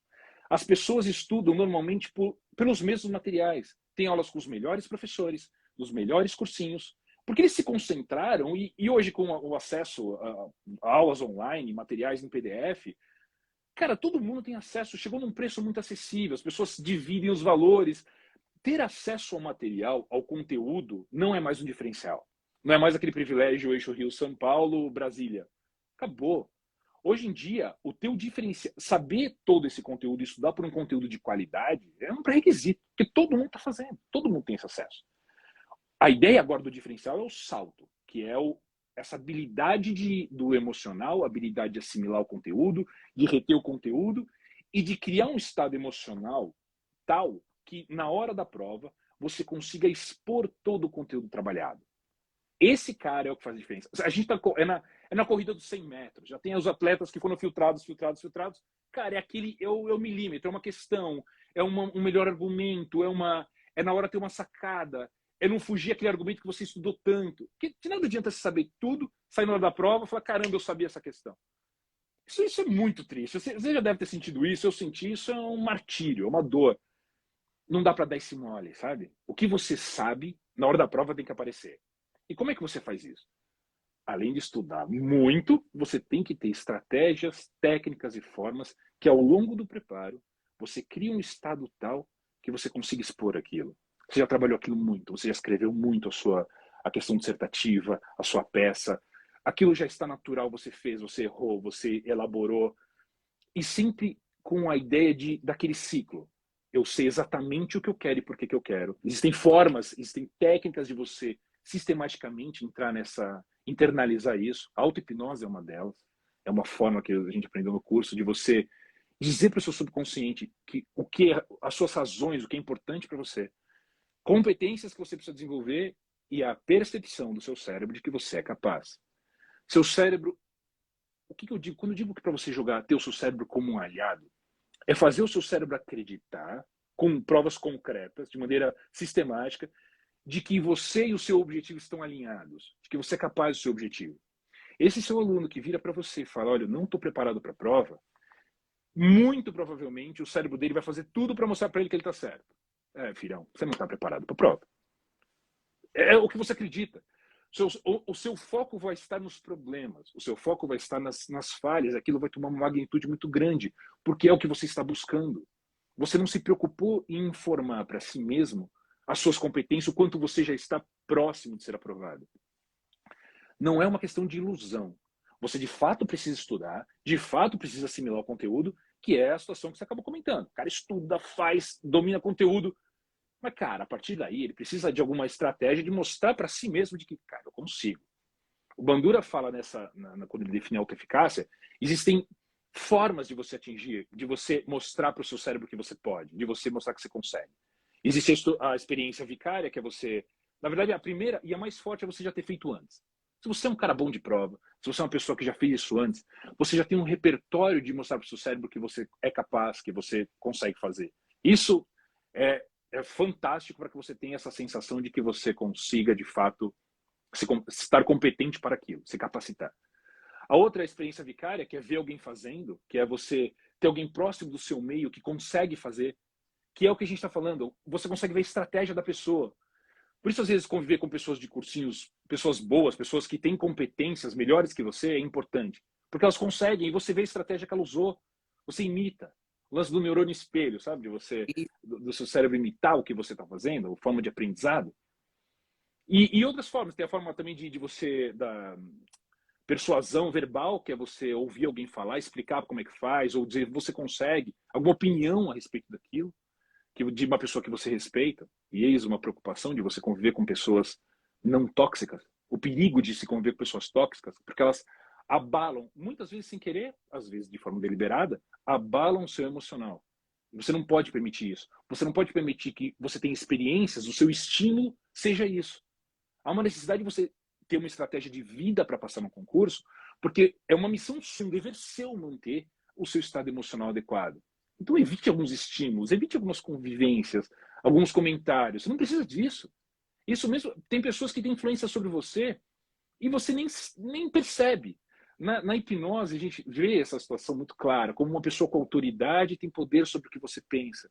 As pessoas estudam normalmente pelos mesmos materiais. Tem aulas com os melhores professores, nos melhores cursinhos, porque eles se concentraram, e hoje com o acesso a aulas online, materiais em PDF, cara, todo mundo tem acesso, chegou num preço muito acessível, as pessoas dividem os valores. Ter acesso ao material, ao conteúdo, não é mais um diferencial. Não é mais aquele privilégio eixo Rio-São Paulo, Brasília. Acabou. Hoje em dia, o teu diferencial, saber todo esse conteúdo, estudar por um conteúdo de qualidade, é um pré-requisito, porque todo mundo está fazendo, todo mundo tem esse acesso. A ideia agora do diferencial é o salto, que é essa habilidade do emocional, a habilidade de assimilar o conteúdo, de reter o conteúdo e de criar um estado emocional tal que na hora da prova você consiga expor todo o conteúdo trabalhado. Esse cara é o que faz a diferença. A gente na corrida dos 100 metros. Já tem os atletas que foram filtrados. Cara, é o milímetro, é uma questão, um melhor argumento, é na hora de ter uma sacada, é não fugir aquele argumento que você estudou tanto. Que de nada adianta você saber tudo, sair na hora da prova e falar, caramba, eu sabia essa questão. Isso é muito triste. Você já deve ter sentido isso, eu senti isso, é um martírio, é uma dor. Não dá para dar esse mole, sabe? O que você sabe, na hora da prova tem que aparecer. E como é que você faz isso? Além de estudar muito, você tem que ter estratégias, técnicas e formas que ao longo do preparo você cria um estado tal que você consiga expor aquilo. Você já trabalhou aquilo muito, você já escreveu muito a questão dissertativa, a sua peça. Aquilo já está natural, você fez, você errou, você elaborou. E sempre com a ideia daquele ciclo. Eu sei exatamente o que eu quero e por que eu quero. Existem formas, existem técnicas de você sistematicamente internalizar isso. A auto-hipnose é uma delas. É uma forma que a gente aprendeu no curso de você dizer para o seu subconsciente as suas razões, o que é importante para você. Competências que você precisa desenvolver e a percepção do seu cérebro de que você é capaz. Seu cérebro, o que eu digo? Quando eu digo que para você ter o seu cérebro como um aliado, é fazer o seu cérebro acreditar, com provas concretas, de maneira sistemática, de que você e o seu objetivo estão alinhados, de que você é capaz do seu objetivo. Esse seu aluno que vira para você e fala, olha, eu não estou preparado para a prova, muito provavelmente o cérebro dele vai fazer tudo para mostrar para ele que ele está certo. Filhão, você não está preparado para a prova. É o que você acredita. O seu foco vai estar nos problemas, o seu foco vai estar nas falhas, aquilo vai tomar uma magnitude muito grande, porque é o que você está buscando. Você não se preocupou em informar para si mesmo as suas competências, o quanto você já está próximo de ser aprovado. Não é uma questão de ilusão. Você de fato precisa estudar, de fato precisa assimilar o conteúdo, que é a situação que você acabou comentando. O cara estuda, faz, domina conteúdo, mas, cara, a partir daí, ele precisa de alguma estratégia de mostrar para si mesmo de que, cara, eu consigo. O Bandura fala quando ele define a autoeficácia, existem formas de você atingir, de você mostrar para o seu cérebro que você pode, de você mostrar que você consegue. Existe a experiência vicária, que é você... Na verdade, a primeira e a mais forte é você já ter feito antes. Se você é um cara bom de prova, se você é uma pessoa que já fez isso antes, você já tem um repertório de mostrar para o seu cérebro que você é capaz, que você consegue fazer. Isso é fantástico para que você tenha essa sensação de que você consiga, de fato, estar competente para aquilo, se capacitar. A outra é a experiência vicária, que é ver alguém fazendo, que é você ter alguém próximo do seu meio que consegue fazer, que é o que a gente está falando. Você consegue ver a estratégia da pessoa. Por isso, às vezes, conviver com pessoas de cursinhos, pessoas boas, pessoas que têm competências melhores que você, é importante. Porque elas conseguem, e você vê a estratégia que ela usou. Você imita. O lance do neurônio espelho, sabe? Do seu cérebro imitar o que você está fazendo, a forma de aprendizado. E outras formas. Tem a forma também de você, da persuasão verbal, que é você ouvir alguém falar, explicar como é que faz, ou dizer que você consegue, alguma opinião a respeito daquilo, de uma pessoa que você respeita. E eis uma preocupação de você conviver com pessoas não tóxicas. O perigo de se conviver com pessoas tóxicas, porque elas abalam, muitas vezes sem querer, às vezes de forma deliberada, abalam o seu emocional. Você não pode permitir isso. Você não pode permitir que você tenha experiências, o seu estímulo seja isso. Há uma necessidade de você ter uma estratégia de vida para passar no concurso, porque é uma missão sua, um dever seu manter o seu estado emocional adequado. Então evite alguns estímulos, evite algumas convivências, alguns comentários. Você não precisa disso. Isso mesmo, tem pessoas que têm influência sobre você e você nem percebe. Na hipnose, a gente vê essa situação muito clara, como uma pessoa com autoridade tem poder sobre o que você pensa.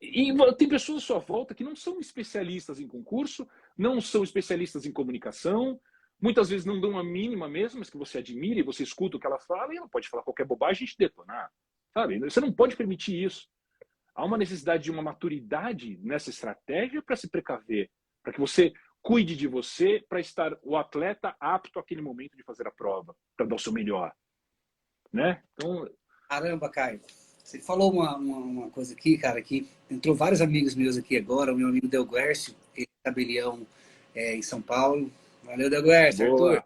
E tem pessoas à sua volta que não são especialistas em concurso, não são especialistas em comunicação, muitas vezes não dão a mínima mesmo, mas que você admira e você escuta o que ela fala e ela pode falar qualquer bobagem e te detonar. Sabe? Você não pode permitir isso. Há uma necessidade de uma maturidade nessa estratégia para se precaver, para que você cuide de você, para estar o atleta apto àquele momento de fazer a prova, para dar o seu melhor. Né? Então... Caramba, Caio. Você falou uma coisa aqui, cara, que entrou vários amigos meus aqui agora. O meu amigo Del Guercio, ele é tabelião em São Paulo. Valeu, Del Guercio. Arthur. Boa.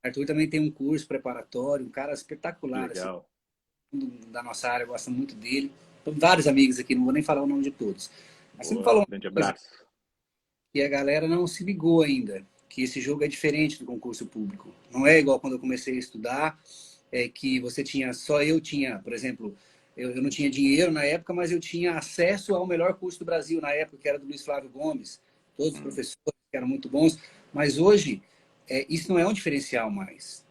Arthur também tem um curso preparatório, um cara espetacular, assim, Legal. da nossa área, gosta muito dele. Então, vários amigos aqui, não vou nem falar o nome de todos. Mas você me falou Grande uma coisa abraço. que a galera não se ligou ainda, que esse jogo é diferente do concurso público. Não é igual quando eu comecei a estudar, que você tinha, só eu tinha, por exemplo, eu não tinha dinheiro na época, mas eu tinha acesso ao melhor curso do Brasil na época, que era do Luiz Flávio Gomes, todos os professores que eram muito bons, mas hoje isso não é um diferencial mais.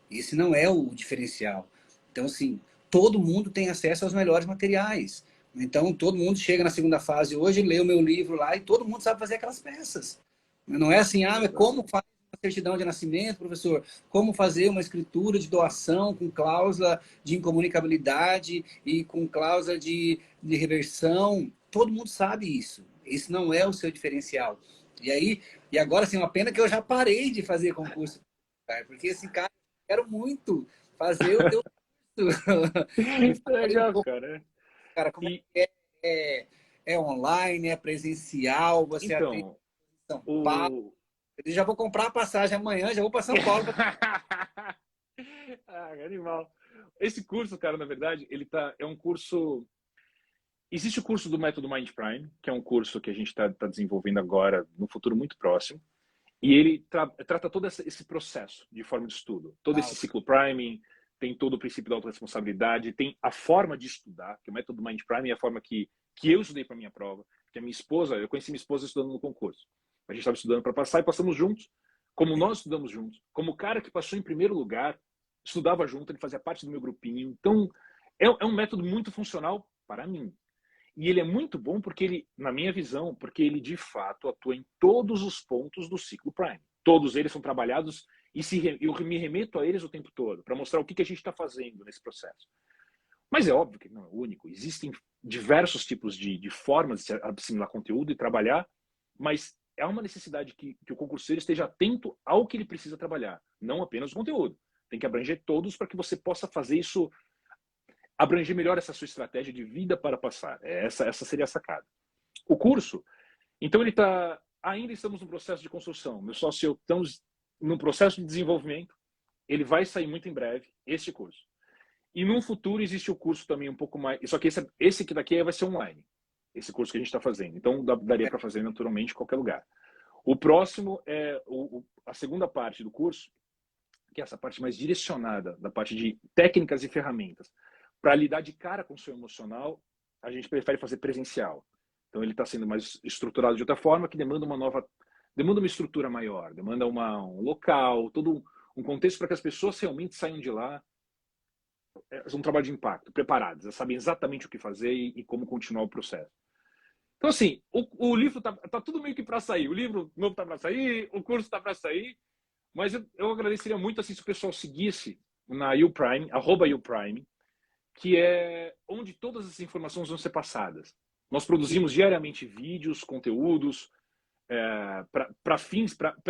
Esse não é o diferencial. Então, assim, todo mundo tem acesso aos melhores materiais. Então, todo mundo chega na segunda fase hoje, lê o meu livro lá e todo mundo sabe fazer aquelas peças. Não é assim, mas como faz uma certidão de nascimento, professor? Como fazer uma escritura de doação com cláusula de incomunicabilidade e com cláusula de reversão? Todo mundo sabe isso. Esse não é o seu diferencial. E agora, assim, uma pena que eu já parei de fazer concurso, cara, porque esse cara, eu quero muito fazer o teu curso. Me fala aí um Legal, pouco, cara. cara, como é E, que é online, é presencial, você atende então, em São Paulo. o... Eu já vou comprar a passagem amanhã, já vou para São Paulo. Ah, animal. Esse curso, cara, na verdade, é um curso... Existe o curso do método Mind Prime, que é um curso que a gente está desenvolvendo agora, no futuro muito próximo. E ele trata todo esse processo de forma de estudo. Todo esse ciclo priming, tem todo o princípio da autorresponsabilidade, tem a forma de estudar, que o método Mind Prime é a forma que eu estudei para minha prova, que a minha esposa, eu conheci minha esposa estudando no concurso. A gente estava estudando para passar e passamos juntos, como nós estudamos juntos. Como o cara que passou em primeiro lugar, estudava junto, ele fazia parte do meu grupinho. Então, é um método muito funcional para mim. E ele é muito bom porque ele, na minha visão, porque ele de fato atua em todos os pontos do ciclo Prime. Todos eles são trabalhados e eu me remeto a eles o tempo todo para mostrar o que a gente está fazendo nesse processo. Mas é óbvio que não é único. Existem diversos tipos de formas de assimilar conteúdo e trabalhar, mas é uma necessidade que o concurseiro esteja atento ao que ele precisa trabalhar, não apenas o conteúdo. Tem que abranger todos para que você possa fazer isso, abranger melhor essa sua estratégia de vida para passar. Essa seria a sacada. O curso, então ele está... Ainda estamos no processo de construção. Meu sócio e eu estamos no processo de desenvolvimento. Ele vai sair muito em breve, este curso. E no futuro existe o curso também um pouco mais... Só que esse aqui daqui vai ser online. Esse curso que a gente está fazendo. Então daria para fazer naturalmente em qualquer lugar. O próximo é a segunda parte do curso, que é essa parte mais direcionada, da parte de técnicas e ferramentas. Para lidar de cara com o seu emocional, a gente prefere fazer presencial. Então ele está sendo mais estruturado de outra forma, que demanda uma estrutura maior, demanda um local, todo um contexto para que as pessoas realmente saiam de lá um trabalho de impacto, preparadas, sabem exatamente o que fazer e como continuar o processo. Então assim, o livro tá tudo meio que para sair, o livro novo está para sair, o curso está para sair, mas eu agradeceria muito assim, se o pessoal seguisse na YouPrime, @YouPrime, que é onde todas as informações vão ser passadas. Nós produzimos diariamente vídeos, conteúdos, para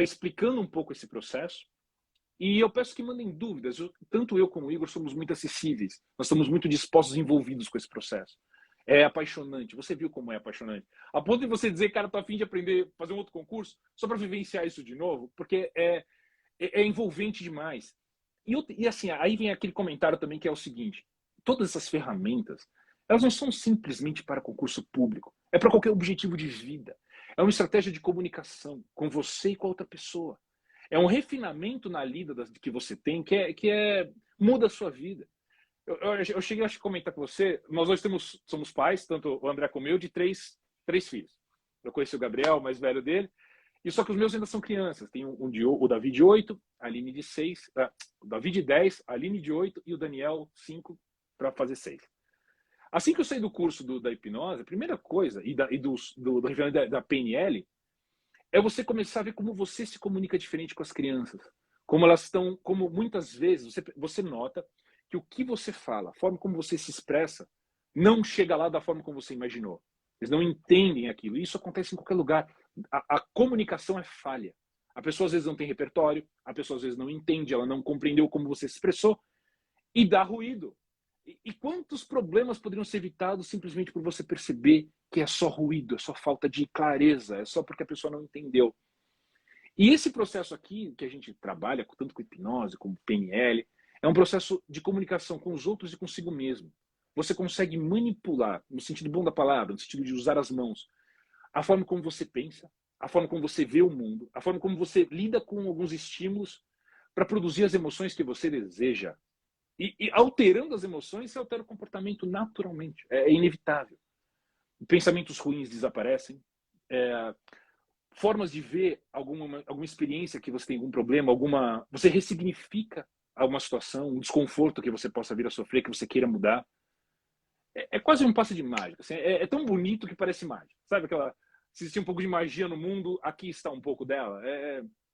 explicando um pouco esse processo. E eu peço que mandem dúvidas. Tanto eu como o Igor somos muito acessíveis. Nós estamos muito dispostos e envolvidos com esse processo. É apaixonante. Você viu como é apaixonante. A ponto de você dizer, cara, tô a fim de aprender, fazer um outro concurso, só para vivenciar isso de novo, porque é envolvente demais. E assim, aí vem aquele comentário também que é o seguinte: todas essas ferramentas, elas não são simplesmente para concurso público. É para qualquer objetivo de vida. É uma estratégia de comunicação com você e com a outra pessoa. É um refinamento na lida que você tem muda a sua vida. Eu cheguei a comentar com você, nós dois somos pais, tanto o André como eu, de três filhos. Eu conheci o Gabriel, o mais velho dele, e só que os meus ainda são crianças. Tem o Davi de 8, a Aline de 6, o Davi de 10, a Aline de 8 e o Daniel 5 para fazer 6. Assim que eu saí do curso da hipnose, a primeira coisa, do refinamento da PNL, é você começar a ver como você se comunica diferente com as crianças. Como elas estão, como muitas vezes você nota que o que você fala, a forma como você se expressa, não chega lá da forma como você imaginou. Eles não entendem aquilo. Isso acontece em qualquer lugar. A comunicação é falha. A pessoa às vezes não tem repertório, a pessoa às vezes não entende, ela não compreendeu como você se expressou e dá ruído. E quantos problemas poderiam ser evitados simplesmente por você perceber que é só ruído, é só falta de clareza, é só porque a pessoa não entendeu. E esse processo aqui, que a gente trabalha tanto com hipnose como PNL, é um processo de comunicação com os outros e consigo mesmo. Você consegue manipular, no sentido bom da palavra, no sentido de usar as mãos, a forma como você pensa, a forma como você vê o mundo, a forma como você lida com alguns estímulos para produzir as emoções que você deseja. E alterando as emoções, você altera o comportamento naturalmente. É inevitável. Pensamentos ruins desaparecem. Formas de ver alguma experiência que você tem algum problema, você ressignifica alguma situação, um desconforto que você possa vir a sofrer, que você queira mudar. É quase um passe de mágica. Assim, é tão bonito que parece mágica. Sabe aquela... Se existe um pouco de magia no mundo, aqui está um pouco dela.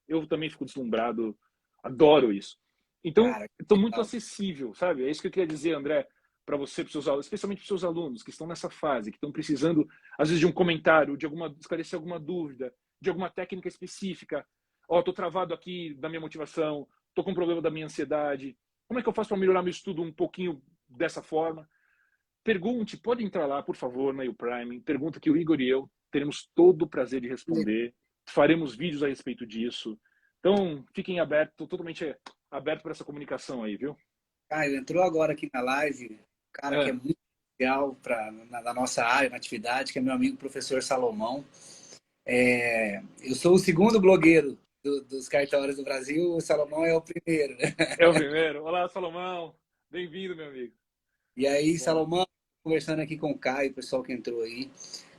Eu também fico deslumbrado, adoro isso. Então, Cara, estou que muito legal. acessível, sabe? É isso que eu queria dizer, André, para você, para seus alunos, especialmente para os seus alunos que estão nessa fase, que estão precisando, às vezes, de um comentário, esclarecer alguma dúvida, de alguma técnica específica. Estou travado aqui da minha motivação, estou com um problema da minha ansiedade. Como é que eu faço para melhorar meu estudo um pouquinho dessa forma? Pergunte, pode entrar lá, por favor, na Uprime. Pergunta que o Igor e eu teremos todo o prazer de responder. Faremos vídeos a respeito disso. Então, fiquem abertos, totalmente aberto para essa comunicação aí, viu? Caio, entrou agora aqui na live, cara que é É, muito legal na nossa área, na atividade, que é meu amigo professor Salomão. Eu sou o segundo blogueiro dos cartórios do Brasil, o Salomão é o primeiro, né? é o primeiro. Olá, Salomão. Bem-vindo, meu amigo. E aí, Bom, Salomão, conversando aqui com o Caio, o pessoal que entrou aí.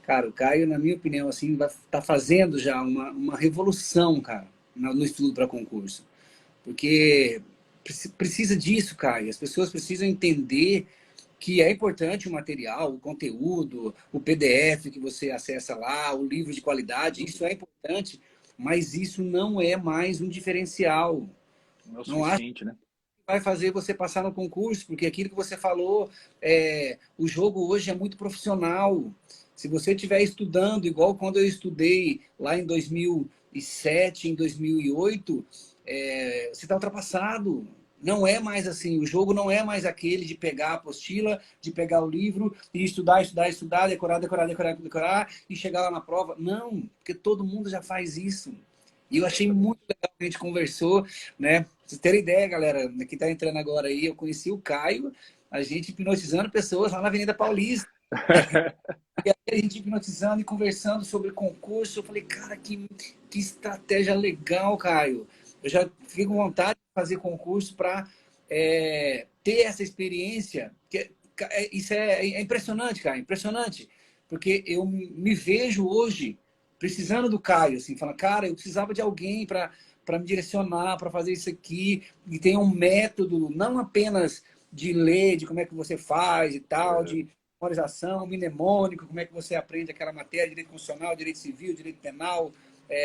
Cara, o Caio, na minha opinião, assim, tá fazendo já uma revolução, cara, no estudo para concurso. Porque precisa disso, Caio. As pessoas precisam entender que é importante o material, o conteúdo, o PDF que você acessa lá, o livro de qualidade, isso é importante, mas isso não é mais um diferencial. não é o Não acho suficiente, né? que vai fazer você passar no concurso, porque aquilo que você falou, o jogo hoje é muito profissional. Se você estiver estudando, igual quando eu estudei lá em 2007, em 2008, você está ultrapassado. Não é mais assim, o jogo não é mais aquele de pegar a apostila, de pegar o livro e estudar, estudar, estudar, decorar, decorar, decorar, decorar e chegar lá na prova. Não, porque todo mundo já faz isso. E eu achei muito Exatamente. legal que a gente conversou, né? Pra vocês terem ideia, galera, que está entrando agora aí, eu conheci o Caio, a gente hipnotizando pessoas lá na Avenida Paulista. E aí a gente hipnotizando e conversando sobre concurso. Eu falei, cara, que estratégia legal, Caio. Eu já fiquei com vontade de fazer concurso para ter essa experiência. Isso é impressionante, cara, impressionante. Porque eu me vejo hoje precisando do Caio, assim, falando, cara, eu precisava de alguém para me direcionar, para fazer isso aqui, e tem um método, não apenas de ler, de como é que você faz e tal, É, de memorização, mnemônico, como é que você aprende aquela matéria, direito constitucional, direito civil, direito penal,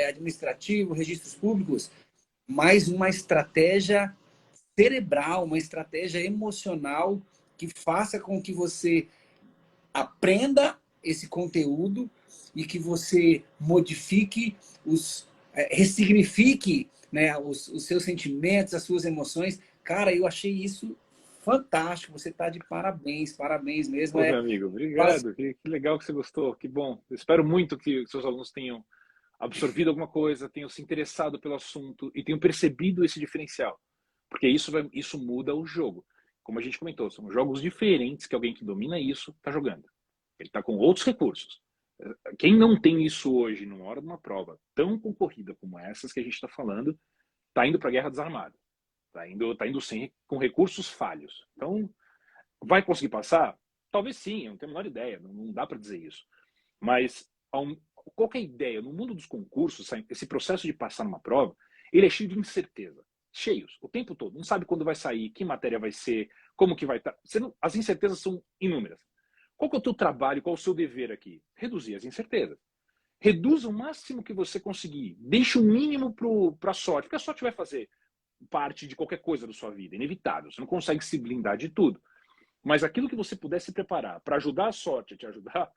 administrativo, registros públicos, mas uma estratégia cerebral, uma estratégia emocional que faça com que você aprenda esse conteúdo e que você modifique ressignifique, né, os seus sentimentos, as suas emoções. Cara, eu achei isso fantástico. Você está de parabéns, parabéns mesmo. pô, meu É amigo, quase obrigado. Que legal que você gostou. Que bom. Eu espero muito que seus alunos tenham absorvido alguma coisa, tenham se interessado pelo assunto e tenham percebido esse diferencial. Porque isso muda o jogo. como a gente comentou, são jogos diferentes que alguém que domina isso está jogando. Ele está com outros recursos. Quem não tem isso hoje, numa hora de uma prova tão concorrida como essas que a gente está falando, está indo para a guerra desarmada. Está indo com recursos falhos. Então, vai conseguir passar? Talvez sim, eu não tenho a menor ideia, não dá para dizer isso. Mas qual que é a ideia? No mundo dos concursos, esse processo de passar numa prova, ele é cheio de incerteza. Cheios, o tempo todo. Não sabe quando vai sair, que matéria vai ser, como que vai estar. As incertezas são inúmeras. Qual que é o teu trabalho, qual é o seu dever aqui? Reduzir as incertezas. Reduza o máximo que você conseguir. Deixe o mínimo para a sorte, porque a sorte vai fazer parte de qualquer coisa da sua vida, inevitável. Você não consegue se blindar de tudo. Mas aquilo que você puder se preparar para ajudar a sorte a te ajudar,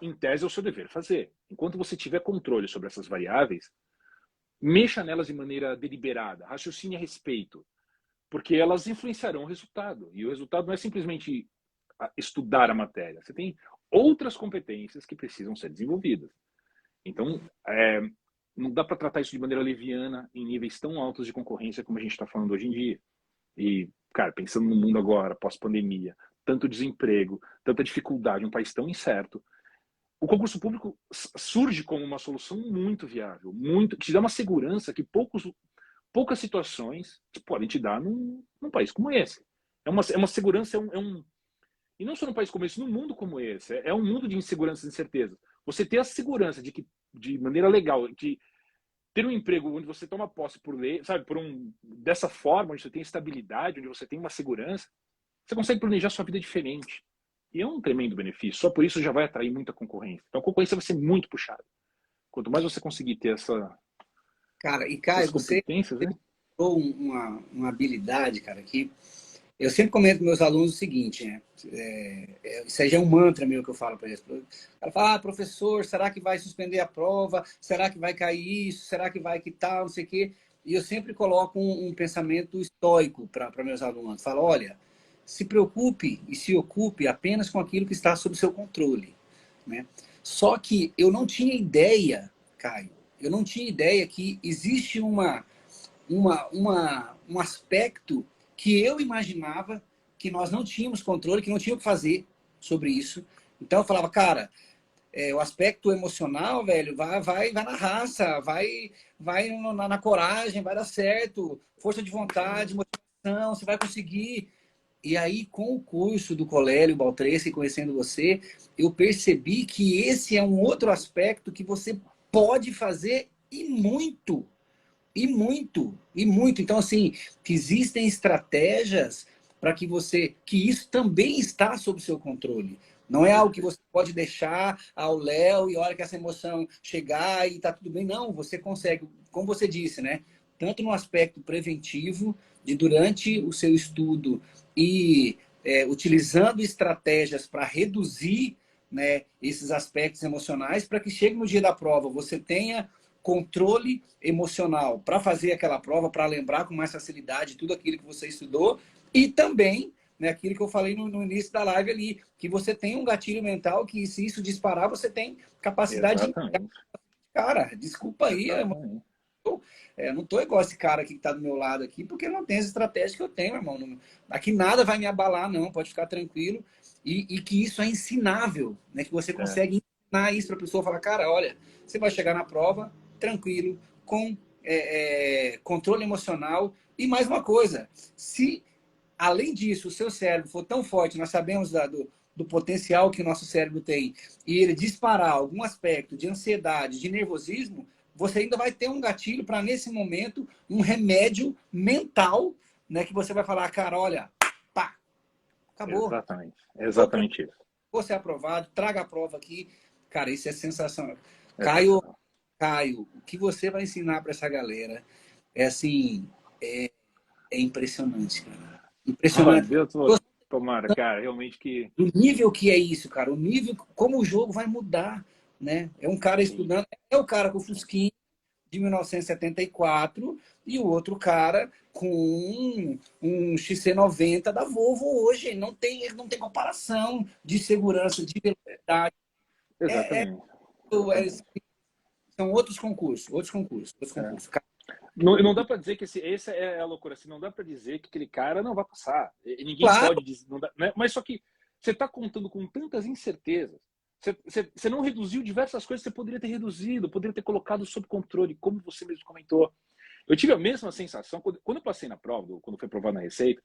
em tese é o seu dever fazer. Enquanto você tiver controle sobre essas variáveis, mexa nelas de maneira deliberada, raciocine a respeito, porque elas influenciarão o resultado. E o resultado não é simplesmente estudar a matéria. Você tem outras competências que precisam ser desenvolvidas. Então, não dá para tratar isso de maneira leviana em níveis tão altos de concorrência como a gente está falando hoje em dia. E, cara, pensando no mundo agora, pós-pandemia, tanto desemprego, tanta dificuldade, um país tão incerto, o concurso público surge como uma solução muito viável, que te dá uma segurança que poucas situações podem te dar num país como esse. É uma segurança, e não só num país como esse, num mundo como esse. É um mundo de inseguranças e incertezas. Você ter a segurança de que, de maneira legal, de ter um emprego onde você toma posse por lei, sabe, dessa forma, onde você tem estabilidade, onde você tem uma segurança, você consegue planejar sua vida diferente. E é um tremendo benefício. Só por isso já vai atrair muita concorrência. Então a concorrência vai ser muito puxada. Quanto mais você conseguir ter Cara, e essas Caio, você competências, né? tem uma habilidade, cara, que eu sempre comento com meus alunos o seguinte, né? Isso aí já é um mantra meu que eu falo para eles. O cara fala, professor, será que vai suspender a prova? Será que vai cair isso? Será que vai que tal? Não sei o quê. E eu sempre coloco um pensamento estoico para meus alunos. Falo, olha, se preocupe e se ocupe apenas com aquilo que está sob seu controle, né? Só que eu não tinha ideia, Caio, eu não tinha ideia que existe um aspecto que eu imaginava que nós não tínhamos controle, que não tinha o que fazer sobre isso. Então eu falava, cara, o aspecto emocional, velho, vai na raça, vai na coragem, vai dar certo, força de vontade, motivação, você vai conseguir. E aí, com o curso do Colélio Baltresse, conhecendo você, eu percebi que esse é um outro aspecto que você pode fazer e muito. E muito, e muito. Então, assim, que existem estratégias para que isso também está sob seu controle. Não é algo que você pode deixar ao léu e a hora que essa emoção chegar e tá tudo bem. Não, você consegue, como você disse, né? Tanto no aspecto preventivo, de durante o seu estudo e utilizando estratégias para reduzir, né, esses aspectos emocionais, para que chegue no dia da prova, você tenha controle emocional para fazer aquela prova, para lembrar com mais facilidade tudo aquilo que você estudou e também, né, aquilo que eu falei no início da live ali, que você tem um gatilho mental que se isso disparar, você tem capacidade de... Exatamente. Cara, desculpa aí, Exatamente. não tô igual esse cara aqui que tá do meu lado aqui, porque não tem essa estratégia que eu tenho, irmão. Aqui nada vai me abalar, não, pode ficar tranquilo. E que isso é ensinável, né? Que você consegue ensinar isso para a pessoa, falar, cara, olha, você vai chegar na prova tranquilo, com controle emocional. E mais uma coisa, se além disso o seu cérebro for tão forte, nós sabemos do potencial que o nosso cérebro tem, e ele disparar algum aspecto de ansiedade, de nervosismo, você ainda vai ter um gatilho para, nesse momento, um remédio mental, né, que você vai falar, cara, olha, pá, acabou. Exatamente. Exatamente isso. Você é aprovado, traga a prova aqui. Cara, isso é sensacional. É sensacional. Caio, o que você vai ensinar para essa galera é assim, é impressionante, cara. Oh, Impressionante. Deus, tomara, cara, realmente que... O nível que é isso, cara. O nível, como o jogo vai mudar, né? É um cara Sim, estudando, é o cara com o Fusquinha de 1974 e o outro cara com um XC90 da Volvo hoje. Não tem comparação de segurança, de velocidade. É, é, exatamente. Exatamente. são outros concursos, outros concursos, outros É. concursos. não dá para dizer que essa é a loucura. Assim, não dá para dizer que aquele cara não vai passar. E ninguém Claro, pode dizer. Não dá, né? Mas só que você está contando com tantas incertezas. Você não reduziu diversas coisas que você poderia ter reduzido, poderia ter colocado sob controle, como você mesmo comentou. Eu tive a mesma sensação quando eu passei na prova, quando foi aprovado na Receita.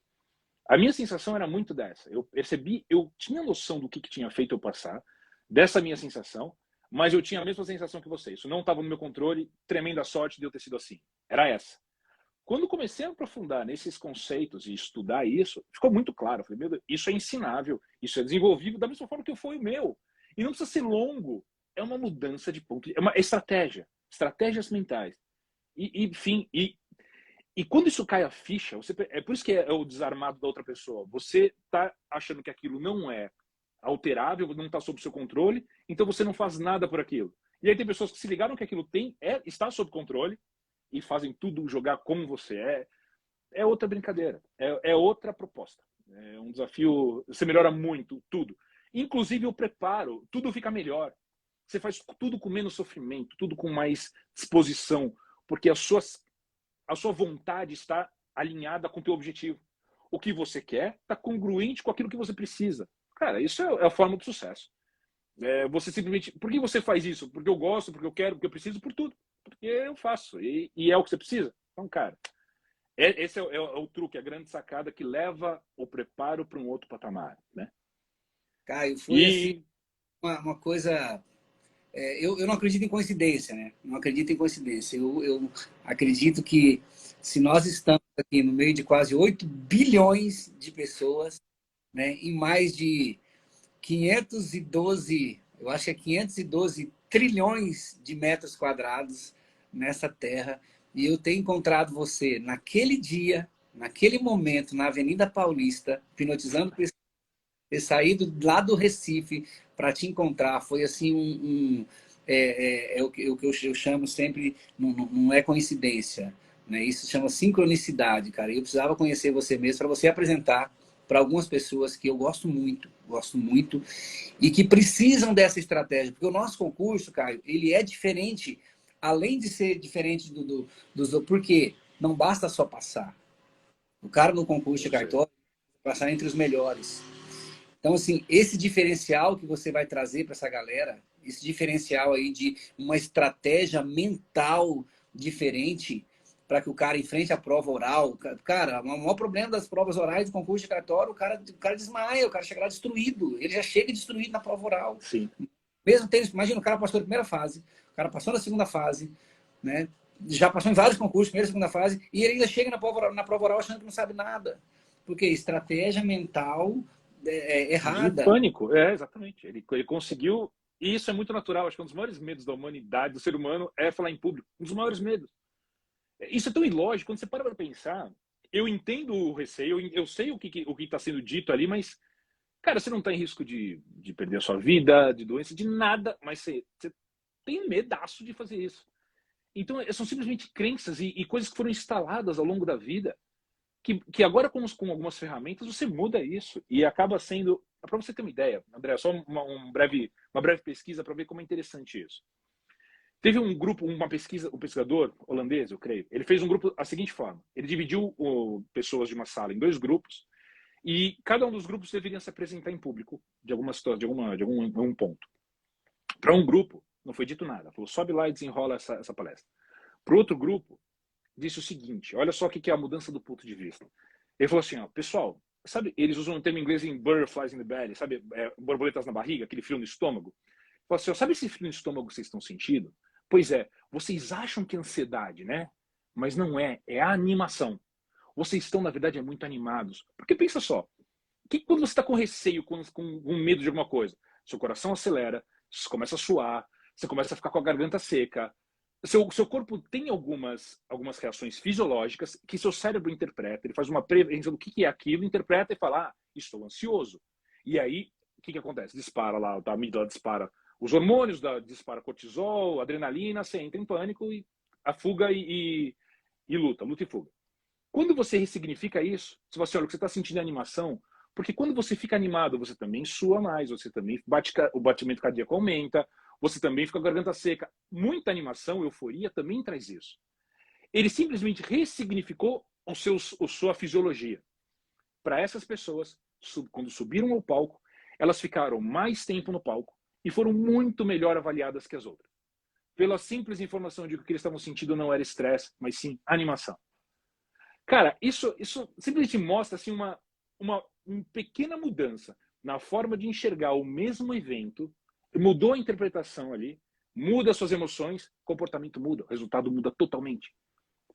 A minha sensação era muito dessa. Eu percebi, eu tinha noção do que tinha feito eu passar, dessa minha sensação, mas eu tinha a mesma sensação que você. Isso não estava no meu controle, tremenda sorte de eu ter sido assim. Era essa. Quando comecei a aprofundar nesses conceitos e estudar isso, ficou muito claro. Eu falei, meu Deus, isso é ensinável, isso é desenvolvível da mesma forma que foi o meu. E não precisa ser longo. É uma mudança de ponto. É uma estratégia. Estratégias mentais. Enfim, e quando isso cai a ficha, é por isso que é o desarmado da outra pessoa. Você está achando que aquilo não é alterável, não está sob seu controle, então você não faz nada por aquilo. E aí tem pessoas que se ligaram que aquilo está sob controle e fazem tudo jogar como você é. É outra brincadeira, é outra proposta. É um desafio, você melhora muito, tudo. Inclusive o preparo, tudo fica melhor. Você faz tudo com menos sofrimento, tudo com mais disposição, porque a sua vontade está alinhada com o teu objetivo. O que você quer está congruente com aquilo que você precisa. Cara, isso é a forma do sucesso. Você simplesmente... Por que você faz isso? Porque eu gosto, porque eu quero, porque eu preciso, por tudo. Porque eu faço. E é o que você precisa. Então, cara, esse é o truque, a grande sacada que leva o preparo para um outro patamar, né? Caio, foi assim E... uma coisa. Eu não acredito em coincidência, né? Não acredito em coincidência. Eu acredito que se nós estamos aqui no meio de quase 8 bilhões de pessoas, né, em mais de 512, eu acho que é 512 trilhões de metros quadrados nessa terra, e eu tenho encontrado você naquele dia, naquele momento, na Avenida Paulista, hipnotizando pessoas, ter saído lá do Recife para te encontrar, foi assim o que eu chamo sempre, não é coincidência, né? Isso chama sincronicidade, cara. E eu precisava conhecer você mesmo para você apresentar para algumas pessoas que eu gosto muito, e que precisam dessa estratégia, porque o nosso concurso, Caio, ele é diferente, além de ser diferente dos outros, porque não basta só passar. O cara no concurso Eu de sei. cartório passar entre os melhores. Então, assim, esse diferencial que você vai trazer para essa galera, esse diferencial aí de uma estratégia mental diferente para que o cara enfrente a prova oral. Cara, o maior problema das provas orais do concurso de cartório, o cara desmaia, o cara chega lá destruído. Ele já chega destruído na prova oral. Sim. Mesmo tendo, imagina, o cara passou na primeira fase, o cara passou na segunda fase, né? Já passou em vários concursos, primeira e segunda fase, e ele ainda chega na prova oral achando que não sabe nada. Porque estratégia mental De errada. pânico, exatamente. Ele conseguiu, e isso é muito natural. Acho que um dos maiores medos da humanidade, do ser humano, é falar em público. Um dos maiores medos. Isso é tão ilógico, quando você para pensar. Eu entendo o receio, eu sei o que está sendo dito ali, mas, cara, você não está em risco de perder a sua vida, de doença, de nada, mas você tem um medaço de fazer isso. Então, são simplesmente crenças e coisas que foram instaladas ao longo da vida, que agora com algumas ferramentas você muda isso e acaba sendo... Para você ter uma ideia, André, só uma breve pesquisa para ver como é interessante isso. Teve um grupo, uma pesquisa, um pesquisador holandês, eu creio, ele fez um grupo da seguinte forma: ele dividiu pessoas de uma sala em dois grupos e cada um dos grupos deveria se apresentar em público de alguma situação, de algum ponto. Para um grupo, não foi dito nada, falou sobe lá e desenrola essa palestra. Para o outro grupo, disse o seguinte: olha só o que é a mudança do ponto de vista. Ele falou assim, ó, pessoal, sabe, eles usam um termo em inglês em butterflies in the belly, sabe, borboletas na barriga, aquele frio no estômago. Ele falou assim, ó, sabe esse frio no estômago que vocês estão sentindo? Pois é, vocês acham que é ansiedade, né? Mas não é a animação. Vocês estão, na verdade, muito animados. Porque pensa só, quando você está com receio, com medo de alguma coisa, seu coração acelera, você começa a suar, você começa a ficar com a garganta seca, seu corpo tem algumas reações fisiológicas que seu cérebro interpreta, ele faz uma prevenção do que é aquilo, interpreta e fala, estou ansioso. E aí, o que acontece? Dispara lá, a amígdala dispara os hormônios, dispara cortisol, adrenalina, você entra em pânico e a fuga e luta e fuga. Quando você ressignifica isso, você fala assim, olha, o que você está sentindo é animação, porque quando você fica animado, você também sua mais, você também o batimento cardíaco aumenta, você também fica com a garganta seca. Muita animação, euforia também traz isso. Ele simplesmente ressignificou sua fisiologia. Para essas pessoas, quando subiram ao palco, elas ficaram mais tempo no palco e foram muito melhor avaliadas que as outras. Pela simples informação de que o que eles estavam sentindo não era estresse, mas sim animação. Cara, isso simplesmente mostra assim, uma pequena mudança na forma de enxergar o mesmo evento, mudou a interpretação ali, muda suas emoções, comportamento muda, o resultado muda totalmente.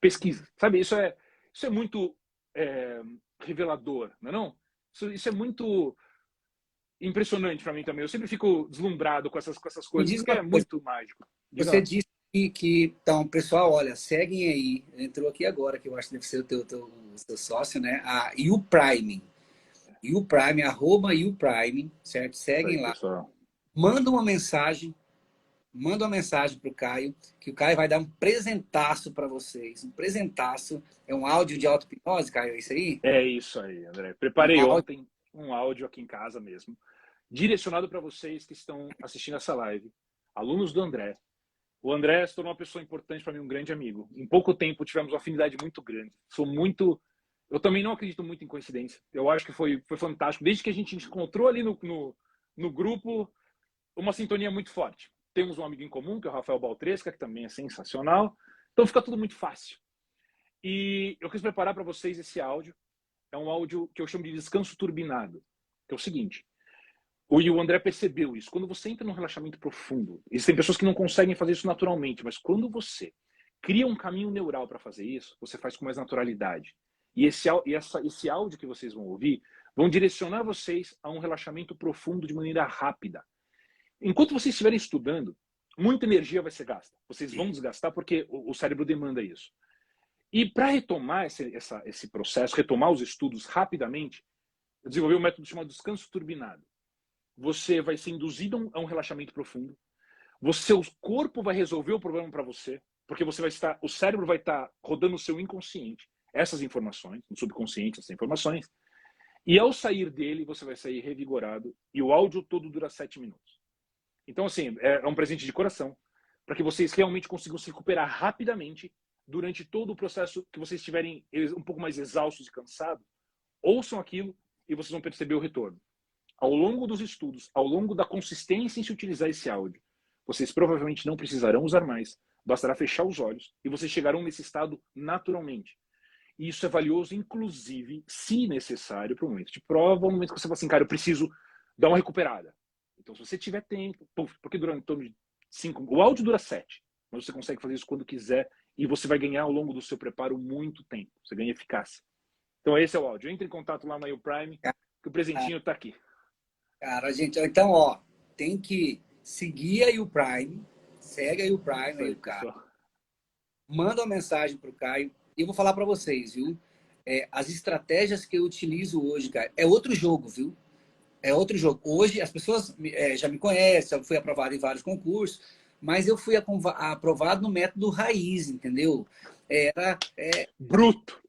Pesquisa, sabe? Isso é muito revelador, não é não? Isso é muito impressionante para mim também. Eu sempre fico deslumbrado com essas Me coisas, diz porque uma é coisa, muito mágico. Diga você lá. disse então, pessoal, olha, seguem aí, entrou aqui agora, que eu acho que deve ser o seu sócio, né? A YouPrime. YouPrime, @YouPrime, certo? Isso aí, Seguem lá. pessoal. Manda uma mensagem pro Caio, que o Caio vai dar um presentaço para vocês. Um presentaço. É um áudio de auto-hipnose, Caio, é isso aí? É isso aí, André. Um Preparei áudio. ontem um áudio aqui em casa mesmo, direcionado para vocês que estão assistindo essa live, alunos do André. O André se tornou uma pessoa importante para mim, um grande amigo. Em pouco tempo tivemos uma afinidade muito grande. Eu também não acredito muito em coincidência. Eu acho que foi fantástico. Desde que a gente encontrou ali no grupo, uma sintonia muito forte. Temos um amigo em comum, que é o Rafael Baltresca, que também é sensacional. Então fica tudo muito fácil. E eu quis preparar para vocês esse áudio. É um áudio que eu chamo de descanso turbinado. Que é o seguinte, o André percebeu isso. Quando você entra num relaxamento profundo, existem pessoas que não conseguem fazer isso naturalmente, mas quando você cria um caminho neural para fazer isso, você faz com mais naturalidade. E esse áudio que vocês vão ouvir vão direcionar vocês a um relaxamento profundo de maneira rápida. Enquanto vocês estiverem estudando, muita energia vai ser gasta. Vocês vão desgastar porque o cérebro demanda isso. E para retomar esse processo, retomar os estudos rapidamente, eu desenvolvi um método chamado descanso turbinado. Você vai ser induzido a um relaxamento profundo. Seu corpo vai resolver o problema para você, porque o cérebro vai estar rodando o seu inconsciente, essas informações, no subconsciente, essas informações. E ao sair dele, você vai sair revigorado. E o áudio todo dura 7 minutos. Então, assim, é um presente de coração, para que vocês realmente consigam se recuperar rapidamente durante todo o processo que vocês estiverem um pouco mais exaustos e cansados. Ouçam aquilo e vocês vão perceber o retorno. Ao longo dos estudos, ao longo da consistência em se utilizar esse áudio, vocês provavelmente não precisarão usar mais, bastará fechar os olhos e vocês chegarão nesse estado naturalmente. E isso é valioso, inclusive, se necessário, para o momento de prova, no momento que você fala assim, cara, eu preciso dar uma recuperada. Então, se você tiver tempo, porque durante em torno de 5, o áudio dura 7, mas você consegue fazer isso quando quiser e você vai ganhar ao longo do seu preparo muito tempo, você ganha eficácia. Então, esse é o áudio. Entre em contato lá na YouPrime, que o presentinho está aqui. Cara, gente, então, ó, tem que seguir a YouPrime, segue a YouPrime Isso aí, aí, o Caio. pessoal. Manda uma mensagem pro Caio. E eu vou falar para vocês, viu? As estratégias que eu utilizo hoje, cara, é outro jogo, viu? É outro jogo. Hoje as pessoas já me conhecem, eu fui aprovado em vários concursos, mas eu fui aprovado no método raiz, entendeu? Era Bruto.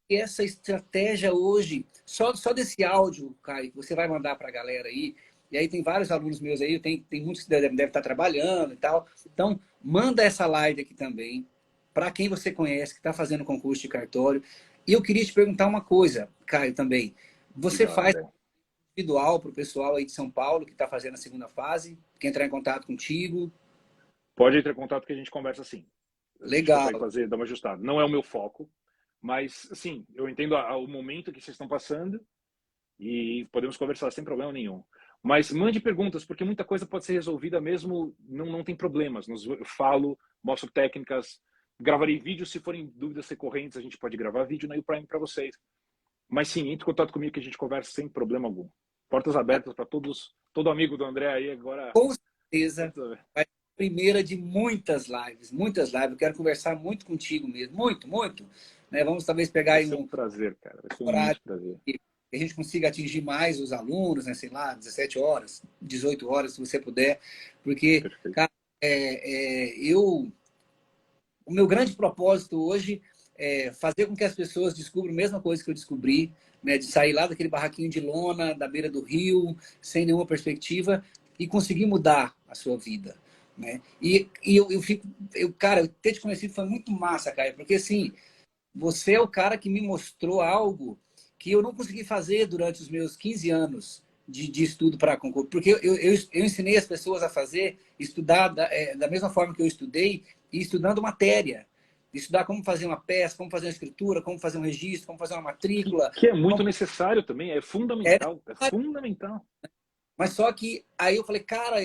essa estratégia hoje, só desse áudio, Caio, que você vai mandar para a galera aí, e aí tem vários alunos meus aí, tem muitos que devem estar trabalhando e tal. Então, manda essa live aqui também, para quem você conhece, que está fazendo concurso de cartório. E eu queria te perguntar uma coisa, Caio, também. Você Diga lá, faz André. individual para o pessoal aí de São Paulo que está fazendo a segunda fase, quer entrar em contato contigo? Pode entrar em contato que a gente conversa assim. A gente consegue Legal. fazer, dar uma ajustada. Não é o meu foco, mas, assim, eu entendo o momento que vocês estão passando e podemos conversar sem problema nenhum. Mas mande perguntas, porque muita coisa pode ser resolvida mesmo, não tem problemas. Eu falo, mostro técnicas, gravarei vídeos se forem dúvidas recorrentes, a gente pode gravar vídeo na YouPrime para vocês. Mas sim, entre em contato comigo que a gente conversa sem problema algum. Portas abertas para todo amigo do André aí agora. Com certeza vai ser a primeira de muitas lives, muitas lives. Eu quero conversar muito contigo mesmo, muito, muito. Né? Vamos talvez pegar Vai aí ser um um prazer, cara. Vai ser um horário imenso prazer. que a gente consiga atingir mais os alunos, né? Sei lá, 17 horas, 18 horas, se você puder. Porque, Perfeito. cara, o meu grande propósito hoje é fazer com que as pessoas descubram a mesma coisa que eu descobri, né? De sair lá daquele barraquinho de lona, da beira do rio, sem nenhuma perspectiva, e conseguir mudar a sua vida. né? Eu fico, cara, eu ter te conhecido foi muito massa, cara, porque assim, você é o cara que me mostrou algo que eu não consegui fazer durante os meus 15 anos de estudo para concurso. Porque eu ensinei as pessoas a fazer, estudar da mesma forma que eu estudei, e estudando matéria. Estudar como fazer uma peça, como fazer uma escritura, como fazer um registro, como fazer uma matrícula. Que é muito Como... necessário também, é É, fundamental. É fundamental. mas só que aí eu falei, cara,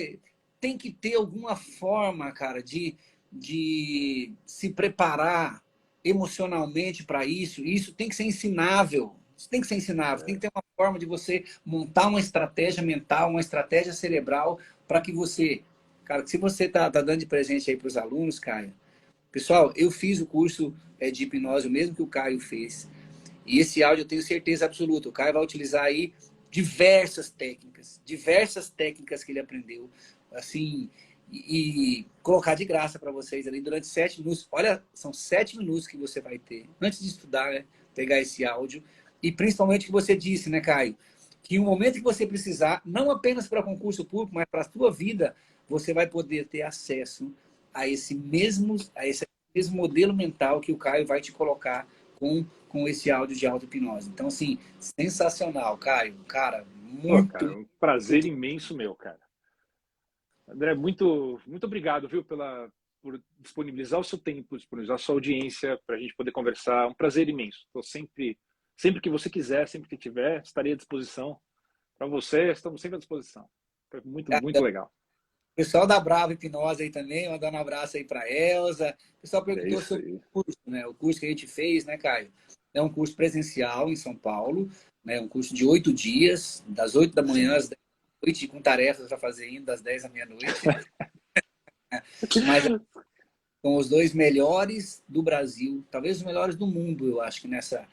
tem que ter alguma forma, cara, de se preparar emocionalmente para isso. E isso tem que ser ensinável. Isso tem que ser ensinável. Tem que ter uma forma de você montar uma estratégia mental, uma estratégia cerebral para que você, cara, se você tá dando de presente aí para os alunos, Caio, pessoal, eu fiz o curso de hipnose, o mesmo que o Caio fez. E esse áudio eu tenho certeza absoluta. O Caio vai utilizar aí diversas técnicas que ele aprendeu, assim, e colocar de graça para vocês ali durante 7 minutos. Olha, são 7 minutos que você vai ter antes de estudar, né? Pegar esse áudio. E principalmente o que você disse, né, Caio? Que no momento que você precisar, não apenas para concurso público, mas para a sua vida, você vai poder ter acesso a esse mesmo modelo mental que o Caio vai te colocar com esse áudio de auto-hipnose. Então, assim, sensacional, Caio. Cara, Pô, muito, cara, um prazer imenso meu, cara. André, muito obrigado, viu, por disponibilizar o seu tempo, disponibilizar a sua audiência para a gente poder conversar. Um prazer imenso. Estou sempre que você quiser, sempre que tiver, estarei à disposição para você. Estamos sempre à disposição. Foi muito muito. legal. O pessoal da Brava Hipnose aí também, mandando um abraço aí para a Elza. O pessoal É perguntou isso sobre aí. o curso, né? O curso que a gente fez, né, Caio? É um curso presencial em São Paulo, né? Um curso de 8 dias, das 8 da manhã Sim. às 10 da noite, com tarefas para fazer ainda das 10 à meia-noite. Mas com os dois melhores do Brasil, talvez os melhores do mundo, eu acho que nessa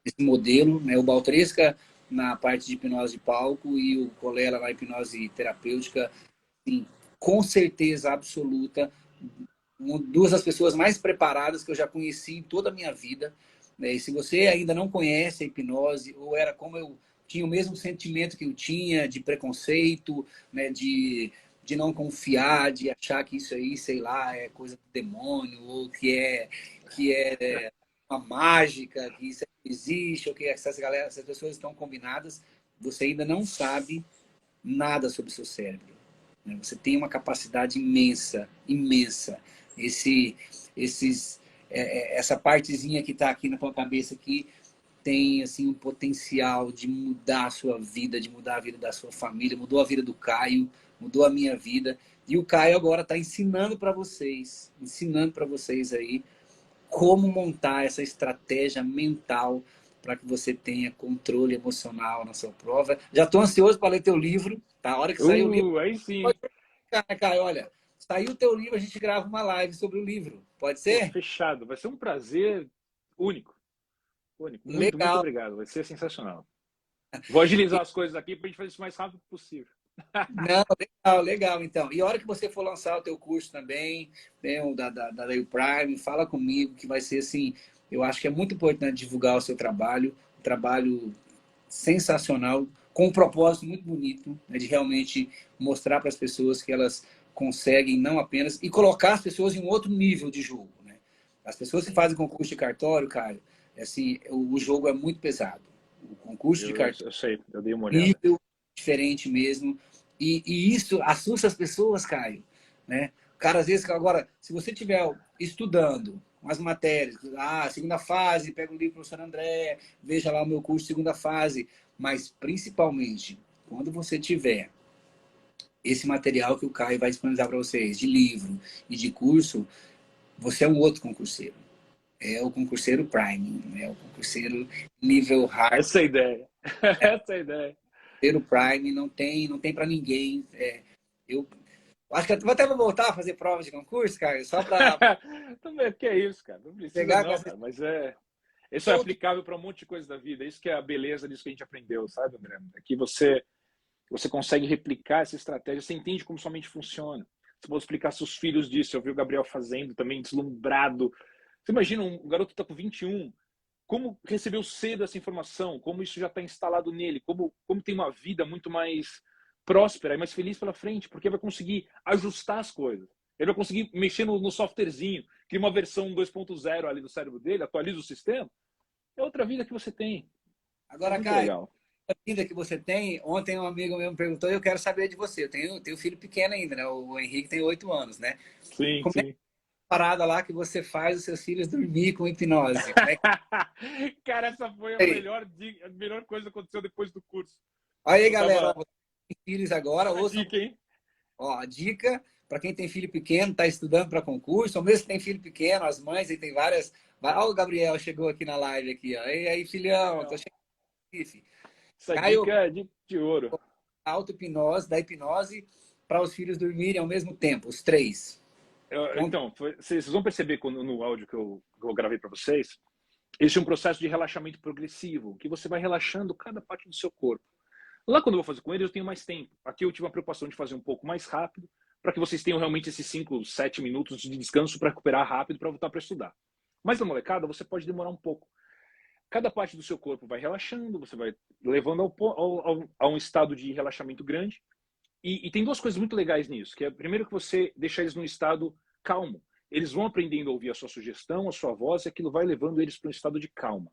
esse modelo, né? O Baltresca na parte de hipnose de palco e o Colela na hipnose terapêutica, sim, com certeza absoluta, duas das pessoas mais preparadas que eu já conheci em toda a minha vida. Né? E se você ainda não conhece a hipnose, ou era como eu tinha o mesmo sentimento que eu tinha de preconceito, né? de não confiar, de achar que isso aí, sei lá, é coisa do demônio, ou que é uma mágica, que isso não existe, ou que essas pessoas estão combinadas, você ainda não sabe nada sobre o seu cérebro. Né? Você tem uma capacidade imensa, imensa. Esse, essa partezinha que está aqui na tua cabeça aqui tem assim um potencial de mudar a sua vida, de mudar a vida da sua família, mudou a vida do Caio, mudou a minha vida. E o Caio agora está ensinando para vocês aí como montar essa estratégia mental para que você tenha controle emocional na sua prova. Já estou ansioso para ler teu livro, tá? A hora que sair o livro, Aí sim. pode ficar, né, Caio? Olha, saiu o teu livro, a gente grava uma live sobre o livro. Pode Pô, ser? fechado. Vai ser um prazer único. Único. Muito Legal. obrigado. Vai ser sensacional. Vou agilizar as coisas aqui para a gente fazer isso o mais rápido possível. Não, legal, legal, então. E a hora que você for lançar o teu curso também, né, o da Prime, fala comigo, que vai ser assim, eu acho que é muito importante divulgar o seu trabalho, um trabalho sensacional, com um propósito muito bonito, né, de realmente mostrar para as pessoas que elas conseguem não apenas, e colocar as pessoas em um outro nível de jogo, né? As pessoas que Sim. fazem concurso de cartório, Caio, assim, o jogo é muito pesado. O concurso de cartório Eu sei, eu dei uma olhada. nível diferente mesmo. E isso assusta as pessoas, Caio. Né? O cara, às vezes, agora, se você estiver estudando umas matérias, segunda fase, pega o livro do professor André, veja lá o meu curso, segunda fase, mas principalmente, quando você tiver esse material que o Caio vai disponibilizar para vocês, de livro e de curso, você é um outro concurseiro. É o concurseiro Prime, é o concurseiro nível hard. Essa é a ideia. Essa é a ideia. Ter o Prime não tem para ninguém. Eu acho que eu até vou voltar a fazer provas de concurso, cara, só para Também, que é isso, cara? Não precisa pegar com não, essa cara. Mas isso é outro. aplicável para um monte de coisa da vida. Isso que é a beleza disso que a gente aprendeu, sabe, André? É que você consegue replicar essa estratégia, você entende como sua mente funciona. Você pode explicar seus filhos disso. Eu vi o Gabriel fazendo também, deslumbrado. Você imagina um garoto que está com 21, como recebeu cedo essa informação, como isso já está instalado nele, como tem uma vida muito mais próspera e mais feliz pela frente, porque vai conseguir ajustar as coisas. Ele vai conseguir mexer no softwarezinho, cria uma versão 2.0 ali do cérebro dele, atualiza o sistema. É outra vida que você tem. É Agora, muito Caio, legal. a vida que você tem, ontem um amigo meu me perguntou, e eu quero saber de você. Eu tenho filho pequeno ainda, né? O Henrique tem 8 anos, né? Sim, Como é que sim. é a parada lá que você faz os seus filhos dormir com hipnose? Como é que Cara, essa foi a é? melhor coisa que aconteceu depois do curso. Olha aí, Eu galera, ó, tava. você tem filhos agora, A ouçam, dica, hein? ó, a dica para quem tem filho pequeno, está estudando para concurso, ou mesmo que tem filho pequeno, as mães aí tem várias. Olha o Gabriel chegou aqui na live aqui, ó. E aí, filhão, tô chegando aqui, filho. Essa Caio, dica é de ouro. auto-hipnose, da hipnose para os filhos dormirem ao mesmo tempo, os três. Conta. Então, vocês vão perceber quando, no áudio que eu gravei para vocês, existe um processo de relaxamento progressivo, que você vai relaxando cada parte do seu corpo. Lá quando eu vou fazer com eles, eu tenho mais tempo. Aqui eu tive a preocupação de fazer um pouco mais rápido, para que vocês tenham realmente esses 5, 7 minutos de descanso para recuperar rápido para voltar para estudar. Mas na molecada, você pode demorar um pouco. Cada parte do seu corpo vai relaxando, você vai levando a um estado de relaxamento grande. E tem duas coisas muito legais nisso, que é primeiro que você deixa eles num estado calmo. Eles vão aprendendo a ouvir a sua sugestão, a sua voz, e aquilo vai levando eles para um estado de calma.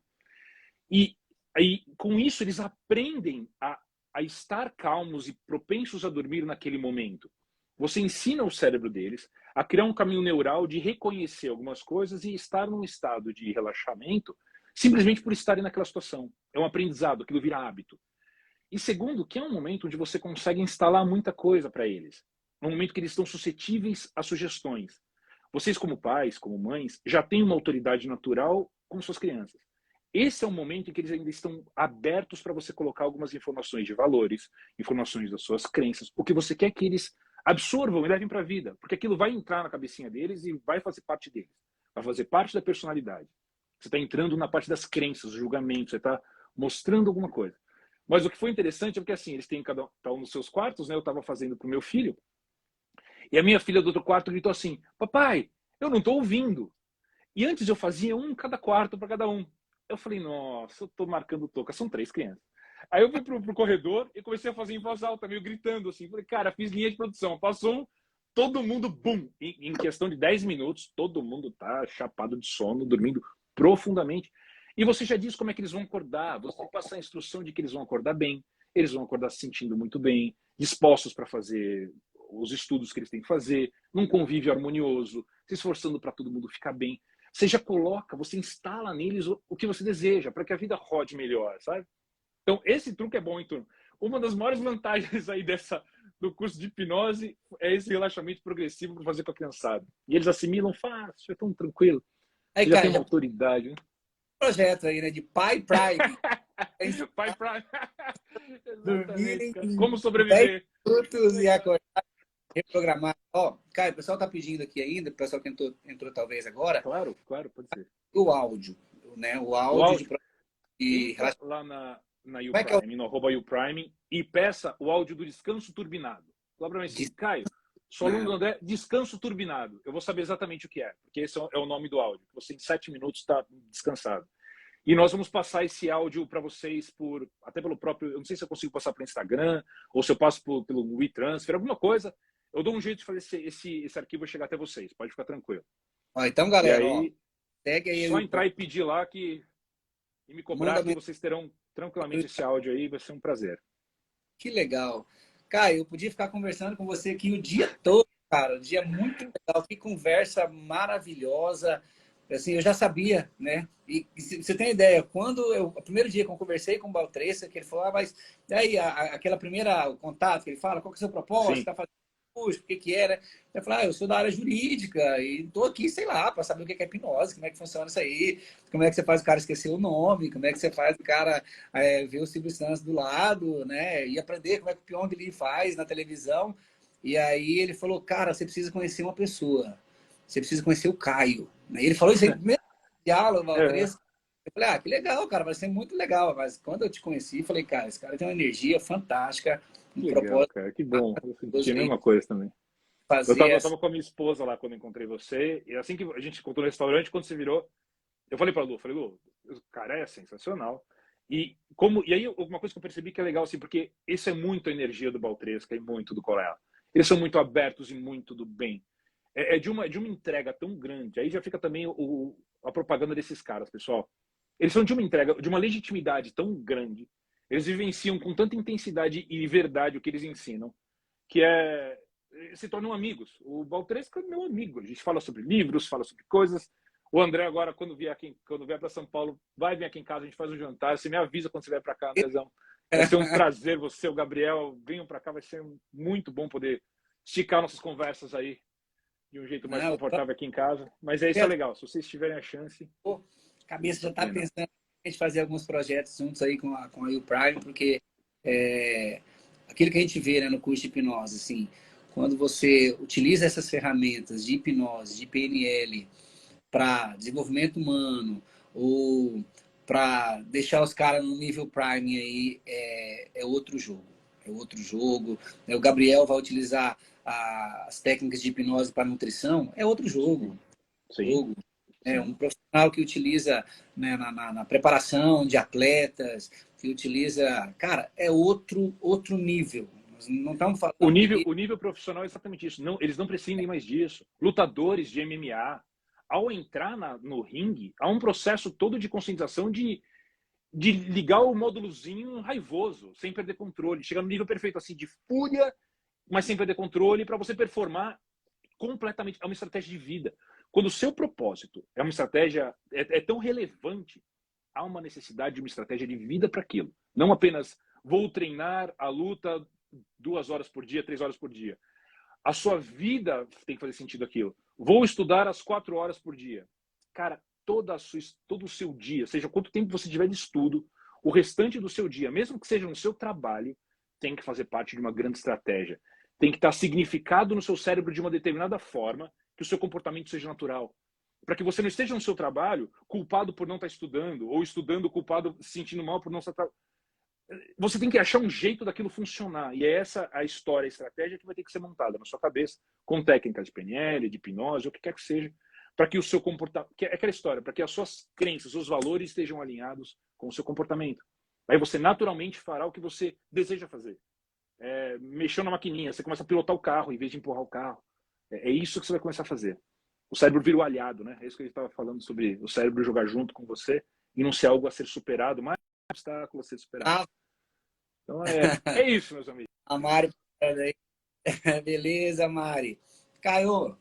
E aí, com isso, eles aprendem a estar calmos e propensos a dormir naquele momento. Você ensina o cérebro deles a criar um caminho neural de reconhecer algumas coisas e estar num estado de relaxamento simplesmente por estarem naquela situação. É um aprendizado, aquilo vira hábito. E segundo, que é um momento onde você consegue instalar muita coisa para eles. É um momento que eles estão suscetíveis a sugestões. Vocês, como pais, como mães, já têm uma autoridade natural com suas crianças. Esse é um momento em que eles ainda estão abertos para você colocar algumas informações de valores, informações das suas crenças, o que você quer que eles absorvam e levem para a vida, porque aquilo vai entrar na cabecinha deles e vai fazer parte deles, vai fazer parte da personalidade. Você está entrando na parte das crenças, dos julgamentos, você está mostrando alguma coisa. Mas o que foi interessante é porque assim, eles têm cada um nos seus quartos, né? Eu estava fazendo para o meu filho, e a minha filha do outro quarto gritou assim: Papai, eu não estou ouvindo. E antes eu fazia um em cada quarto para cada um. Eu falei: Nossa, eu estou marcando toca, são 3 crianças. Aí eu fui pro corredor e comecei a fazer em voz alta, meio gritando assim. Falei: Cara, fiz linha de produção. Passou um, todo mundo, bum! Em questão de 10 minutos, todo mundo tá chapado de sono, dormindo profundamente. E você já diz como é que eles vão acordar. Você passa a instrução de que eles vão acordar bem, eles vão acordar se sentindo muito bem, dispostos para fazer os estudos que eles têm que fazer, num convívio harmonioso, se esforçando para todo mundo ficar bem. Você já coloca, você instala neles o que você deseja, para que a vida rode melhor, sabe? Então, esse truque é bom, hein, turma? Uma das maiores vantagens aí do curso de hipnose é esse relaxamento progressivo para fazer com a criançada. E eles assimilam fácil, é tão tranquilo. Aí, Você já tem cara, uma já tem autoridade, né? um projeto aí, né? De Pai Prime. Pai pra... Exatamente, Dormirem cara. em Como 10 sobreviver. minutos e acordar reprogramar. Ó, cara, o pessoal tá pedindo aqui ainda, o pessoal que entrou talvez agora, Claro, claro, pode ser. o áudio, né? O O áudio áudio. de Entra lá na como é que é o Uprime, no @Uprime, e peça o áudio do descanso turbinado. Fala para mim assim, Caio, sou aluno do destinado? André, descanso turbinado. Eu vou saber exatamente o que é, porque esse é o nome do áudio. Você em 7 minutos está descansado. E nós vamos passar esse áudio para vocês até pelo próprio, eu não sei se eu consigo passar pelo Instagram, ou se eu passo pelo WeTransfer, alguma coisa. Eu dou um jeito de fazer esse arquivo chegar até vocês, pode ficar tranquilo. Ó, então, E galera, ó, aí, segue aí só entrar e pedir lá e me cobrar manda que vocês terão tranquilamente esse áudio aí, vai ser um prazer. que legal. Cara, eu podia ficar conversando com você aqui o dia todo, cara. O dia é muito legal, que conversa maravilhosa. Assim, eu já sabia, né? E você tem ideia, o primeiro dia que eu conversei com o Baltressa, que ele falou, mas daí aquela primeira o contato que ele fala, qual que é o seu propósito? Sim. Está fazendo curso, o que que era? Eu falei, eu sou da área jurídica e estou aqui, sei lá, para saber o que é hipnose, como é que funciona isso aí, como é que você faz o cara esquecer o nome, como é que você faz o cara ver o Silvio Santos do lado, né? E aprender como é que o Pyong Lee faz na televisão. E aí ele falou, cara, você precisa conhecer uma pessoa. Você precisa conhecer o Caio. E ele falou isso aí no primeiro diálogo, É, Valtresa. Eu falei, que legal, cara, vai ser muito legal. Mas quando eu te conheci, eu falei, cara, esse cara tem uma energia fantástica, um que legal, propósito cara, que bom. Eu senti a aí, mesma coisa também. Eu fazer tava, eu essa. tava com a minha esposa lá quando encontrei você, e assim que a gente encontrou no restaurante, quando você virou, eu falei pra Lu, Lu, o cara é sensacional. E aí, uma coisa que eu percebi que é legal, assim, porque isso é muito a energia do Baltresca e muito do Colela. Eles são muito abertos e muito do bem. É de uma entrega tão grande. Aí já fica também a propaganda desses caras, pessoal. Eles são de uma entrega, de uma legitimidade tão grande. Eles vivenciam com tanta intensidade e verdade o que eles ensinam, que se tornam amigos. O Baltresca é meu amigo. A gente fala sobre livros, fala sobre coisas. O André agora, quando vier para São Paulo, vai vir aqui em casa, a gente faz um jantar. Você me avisa quando você vier para cá, Andrezão. Vai ser um prazer você, o Gabriel, venham para cá. Vai ser muito bom poder esticar nossas conversas aí de um jeito mais Não, confortável aqui em casa. Mas isso é legal. Se vocês tiverem a chance, a cabeça já muito a está pena. pensando em fazer alguns projetos juntos aí com a U-Prime, porque aquilo que a gente vê, né, no curso de hipnose, assim, quando você utiliza essas ferramentas de hipnose, de PNL, para desenvolvimento humano ou para deixar os caras no nível Prime aí, é outro jogo. É outro jogo. O Gabriel vai utilizar as técnicas de hipnose para nutrição, é outro jogo. Sim, Jogo. Um sim. profissional que utiliza, né, na preparação de atletas, que utiliza, cara, é outro nível. Nós não estamos O falando nível, de. o nível profissional é exatamente isso. Não, eles não prescindem mais disso. Lutadores de MMA, ao entrar no ringue, há um processo todo de conscientização de ligar o módulozinho raivoso, sem perder controle. Chegar no nível perfeito, assim, de fúria, mas sem perder controle, para você performar completamente. É uma estratégia de vida. Quando o seu propósito é uma estratégia, é tão relevante, há uma necessidade de uma estratégia de vida para aquilo. Não apenas vou treinar a luta 2 horas por dia, 3 horas por dia. A sua vida tem que fazer sentido aquilo. Vou estudar às 4 horas por dia. Cara, todo o seu dia, seja quanto tempo você tiver de estudo, o restante do seu dia, mesmo que seja no seu trabalho, tem que fazer parte de uma grande estratégia. Tem que estar significado no seu cérebro de uma determinada forma que o seu comportamento seja natural. Para que você não esteja no seu trabalho culpado por não estar estudando, ou estudando culpado, se sentindo mal por não estar. Você tem que achar um jeito daquilo funcionar. E é essa a história, a estratégia que vai ter que ser montada na sua cabeça, com técnicas de PNL, de hipnose, o que quer que seja, para que o seu comportamento. É aquela história, para que as suas crenças, os valores estejam alinhados com o seu comportamento. Aí você naturalmente fará o que você deseja fazer. Mexeu na maquininha, você começa a pilotar o carro em vez de empurrar o carro. É isso que você vai começar a fazer. O cérebro vira o aliado, né? É isso que a gente estava falando sobre o cérebro jogar junto com você e não ser algo a ser superado, mas um obstáculo a ser superado. Ah, Então é isso, meus amigos. a Mari, beleza, Mari. Caio,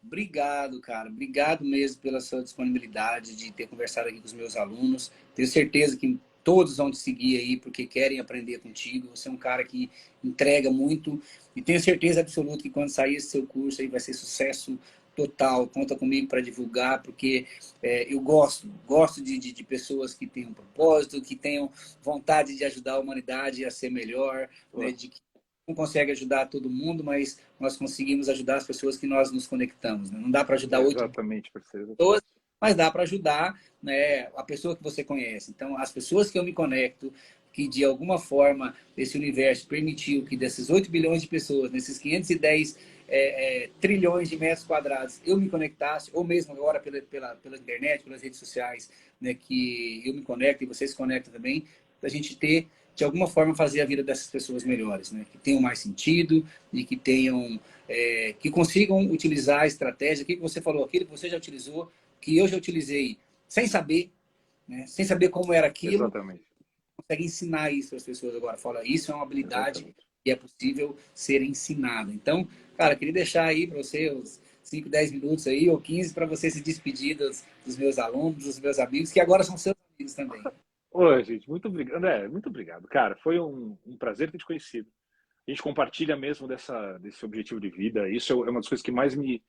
obrigado, cara. Obrigado mesmo pela sua disponibilidade de ter conversado aqui com os meus alunos. Tenho certeza que todos vão te seguir aí porque querem aprender contigo. Você é um cara que entrega muito e tenho certeza absoluta que quando sair esse seu curso aí vai ser sucesso total. Conta comigo para divulgar, porque eu gosto de pessoas que tenham um propósito, que tenham vontade de ajudar a humanidade a ser melhor, né, de que não consegue ajudar todo mundo, mas nós conseguimos ajudar as pessoas que nós nos conectamos. Né? Não dá para ajudar 8 Exatamente, parceiro. pessoas, mas dá para ajudar, né, a pessoa que você conhece. Então, as pessoas que eu me conecto, que de alguma forma esse universo permitiu que dessas 8 bilhões de pessoas, nesses 510 trilhões de metros quadrados, eu me conectasse, ou mesmo agora pela internet, pelas redes sociais, né, que eu me conecto e você se conecta também, para a gente ter de alguma forma fazer a vida dessas pessoas melhores, né? Que tenham mais sentido e que tenham, que consigam utilizar a estratégia, aquilo que você falou, aquilo que você já utilizou, que eu já utilizei sem saber, né? Sem saber como era aquilo, Exatamente. consegue ensinar isso para as pessoas agora. Fala, isso é uma habilidade Exatamente. e é possível ser ensinada. Então, cara, queria deixar aí para você os 5, 10 minutos aí, ou 15, para você se despedir dos meus alunos, dos meus amigos, que agora são seus amigos também. Oi, gente, muito obrigado. André, muito obrigado. Cara, foi um prazer ter te conhecido. A gente compartilha mesmo desse objetivo de vida. Isso é uma das coisas que mais me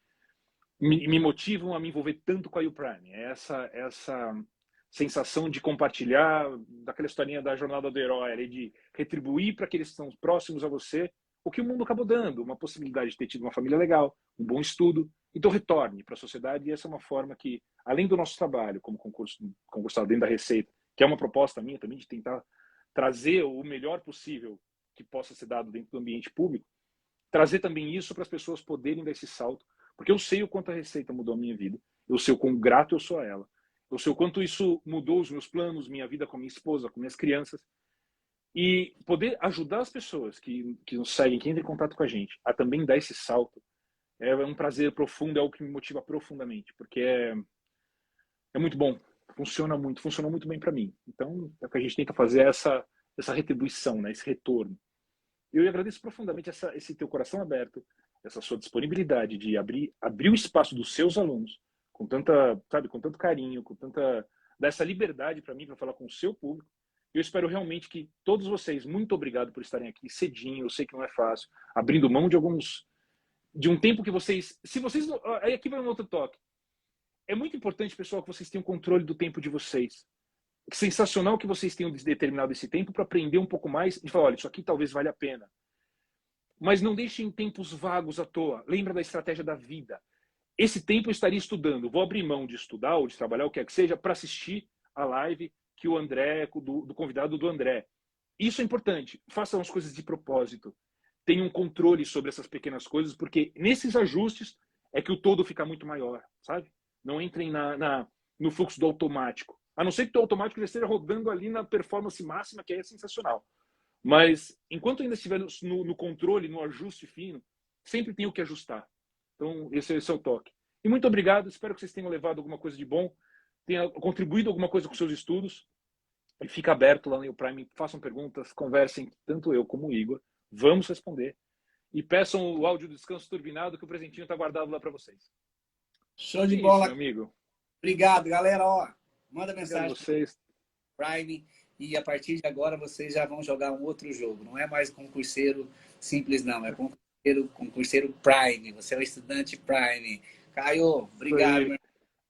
motivam a me envolver tanto com a U-Prime. É essa sensação de compartilhar daquela historinha da jornada do herói, ali, de retribuir para aqueles que estão próximos a você o que o mundo acabou dando, uma possibilidade de ter tido uma família legal, um bom estudo. Então retorne para a sociedade e essa é uma forma que, além do nosso trabalho como concursado dentro da Receita, que é uma proposta minha também de tentar trazer o melhor possível que possa ser dado dentro do ambiente público, trazer também isso para as pessoas poderem dar esse salto, porque eu sei o quanto a Receita mudou a minha vida, eu sei o quão grato eu sou a ela, Eu sei o quanto isso mudou os meus planos, minha vida com minha esposa, com minhas crianças. E poder ajudar as pessoas que nos seguem, que entram em contato com a gente, a também dar esse salto, é um prazer profundo, é o que me motiva profundamente, porque é muito bom, funcionou muito bem para mim. Então, é o que a gente tenta fazer, essa retribuição, né, esse retorno. Eu agradeço profundamente esse teu coração aberto, essa sua disponibilidade de abrir o espaço dos seus alunos com tanta, sabe, com tanto carinho, dar essa liberdade para mim para falar com o seu público. Eu espero realmente que todos vocês, muito obrigado por estarem aqui cedinho, eu sei que não é fácil, abrindo mão de um tempo que vocês, se vocês, aí aqui vai um outro toque. É muito importante, pessoal, que vocês tenham controle do tempo de vocês. Sensacional que vocês tenham determinado esse tempo para aprender um pouco mais e falar, olha, isso aqui talvez valha a pena. Mas não deixem tempos vagos à toa. Lembra da estratégia da vida. Esse tempo eu estaria estudando. Vou abrir mão de estudar ou de trabalhar, o que quer que seja, para assistir a live que o André, do convidado do André. Isso é importante. Façam as coisas de propósito. Tenham controle sobre essas pequenas coisas, porque nesses ajustes é que o todo fica muito maior, sabe? Não entrem no fluxo do automático. A não ser que o automático já esteja rodando ali na performance máxima, que é sensacional. Mas, enquanto ainda estiver no controle, no ajuste fino, sempre tem o que ajustar. Então, esse é o toque. E muito obrigado. Espero que vocês tenham levado alguma coisa de bom, tenha contribuído alguma coisa com seus estudos. E fica aberto lá no YouPrime. Façam perguntas, conversem, tanto eu como o Igor. Vamos responder. E peçam o áudio do descanso turbinado, que o presentinho está guardado lá para vocês. Show de bola. Isso, meu amigo. Obrigado, galera. Ó, manda mensagem para vocês. Prime e a partir de agora vocês já vão jogar um outro jogo. Não é mais concurseiro simples, não. É concurseiro Prime. Você é um estudante Prime. Caio, obrigado. Meu...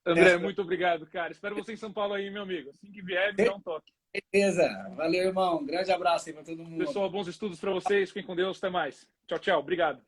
André, muito obrigado, cara. Espero você em São Paulo aí, meu amigo. Assim que vier, me dá um toque. Beleza. Valeu, irmão. Um grande abraço aí para todo mundo. Pessoal, bons estudos para vocês. Fiquem com Deus. Até mais. Tchau, tchau. Obrigado.